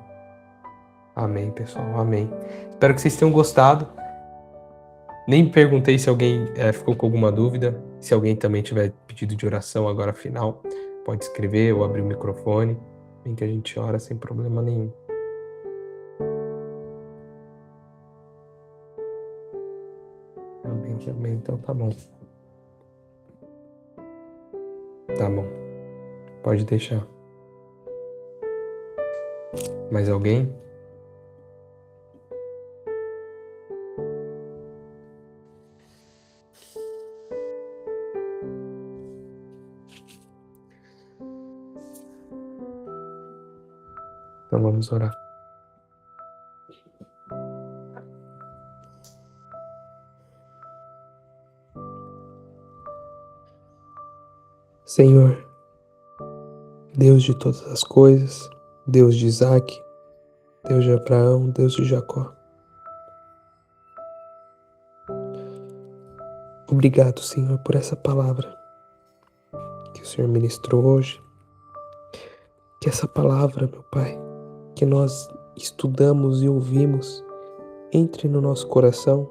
Amém, pessoal. Amém. Espero que vocês tenham gostado. Nem perguntei se alguém ficou com alguma dúvida. Se alguém também tiver pedido de oração agora final, pode escrever ou abrir o microfone. Bem que a gente ora sem problema nenhum. Amém, amém. Então tá bom. Tá bom. Pode deixar. Mais alguém? Então vamos orar. Senhor, Deus de todas as coisas, Deus de Isaac, Deus de Abraão, Deus de Jacó. Obrigado, Senhor, por essa palavra que o Senhor ministrou hoje. Que essa palavra, meu Pai, que nós estudamos e ouvimos, entre no nosso coração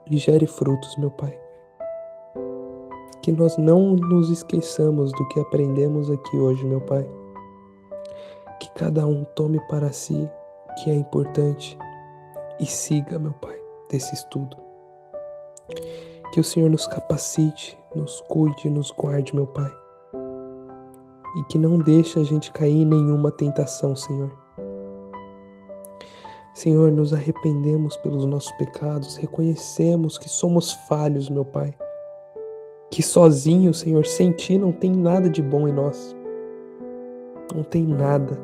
e gere frutos, meu Pai. Que nós não nos esqueçamos do que aprendemos aqui hoje, meu Pai. Que cada um tome para si o que é importante e siga, meu Pai, desse estudo. Que o Senhor nos capacite, nos cuide, nos guarde, meu Pai. E que não deixe a gente cair em nenhuma tentação, Senhor. Senhor, nos arrependemos pelos nossos pecados, reconhecemos que somos falhos, meu Pai. Que sozinho, Senhor, sem Ti não tem nada de bom em nós. Não tem nada.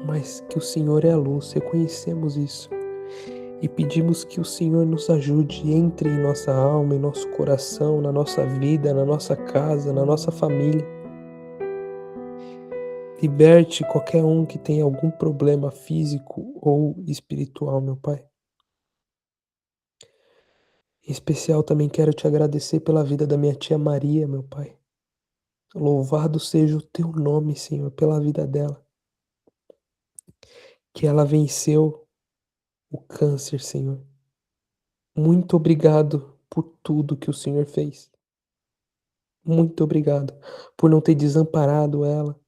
Mas que o Senhor é a luz, reconhecemos isso. E pedimos que o Senhor nos ajude, entre em nossa alma, em nosso coração, na nossa vida, na nossa casa, na nossa família. Liberte qualquer um que tenha algum problema físico ou espiritual, meu Pai. Em especial também quero te agradecer pela vida da minha tia Maria, meu Pai. Louvado seja o teu nome, Senhor, pela vida dela. Que ela venceu o câncer, Senhor. Muito obrigado por tudo que o Senhor fez. Muito obrigado por não ter desamparado ela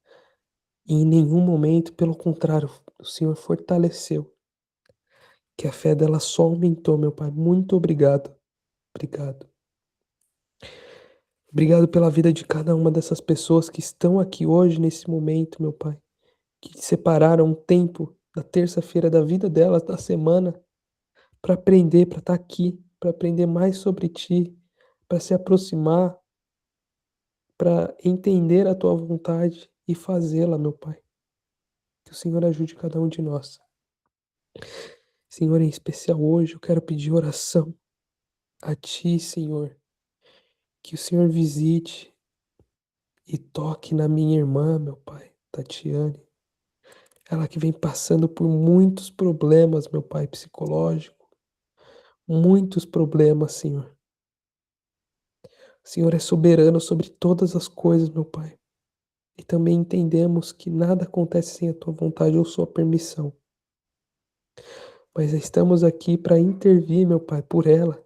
e em nenhum momento, pelo contrário, o Senhor fortaleceu, que a fé dela só aumentou, meu Pai. Muito obrigado. Obrigado. Obrigado pela vida de cada uma dessas pessoas que estão aqui hoje, nesse momento, meu Pai, que separaram um tempo da terça-feira da vida delas, da semana, para aprender, para estar aqui, para aprender mais sobre Ti, para se aproximar, para entender a Tua vontade e fazê-la, meu Pai. Que o Senhor ajude cada um de nós. Senhor, em especial hoje, eu quero pedir oração a Ti, Senhor, que o Senhor visite e toque na minha irmã, meu Pai, Tatiane. Ela que vem passando por muitos problemas, meu Pai, psicológico, muitos problemas, Senhor. O Senhor é soberano sobre todas as coisas, meu Pai. E também entendemos que nada acontece sem a Tua vontade ou Sua permissão. Mas estamos aqui para intervir, meu Pai, por ela,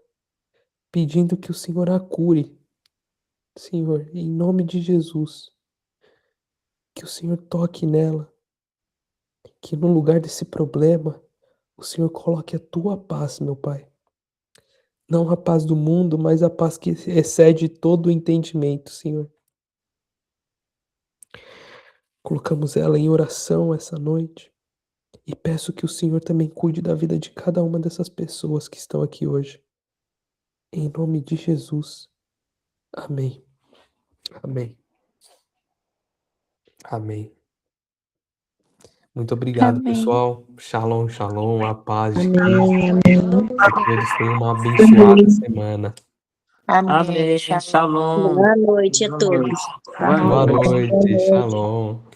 pedindo que o Senhor a cure. Senhor, em nome de Jesus, que o Senhor toque nela, que no lugar desse problema, o Senhor coloque a Tua paz, meu Pai. Não a paz do mundo, mas a paz que excede todo o entendimento, Senhor. Colocamos ela em oração essa noite e peço que o Senhor também cuide da vida de cada uma dessas pessoas que estão aqui hoje. Em nome de Jesus. Amém. Amém. Amém. Muito obrigado, Amém. pessoal. Shalom, shalom, a paz de Cristo. Amém, amém. Que todos tenham uma abençoada semana. Amém. Shalom. Boa noite a todos. Boa Boa noite. noite, shalom.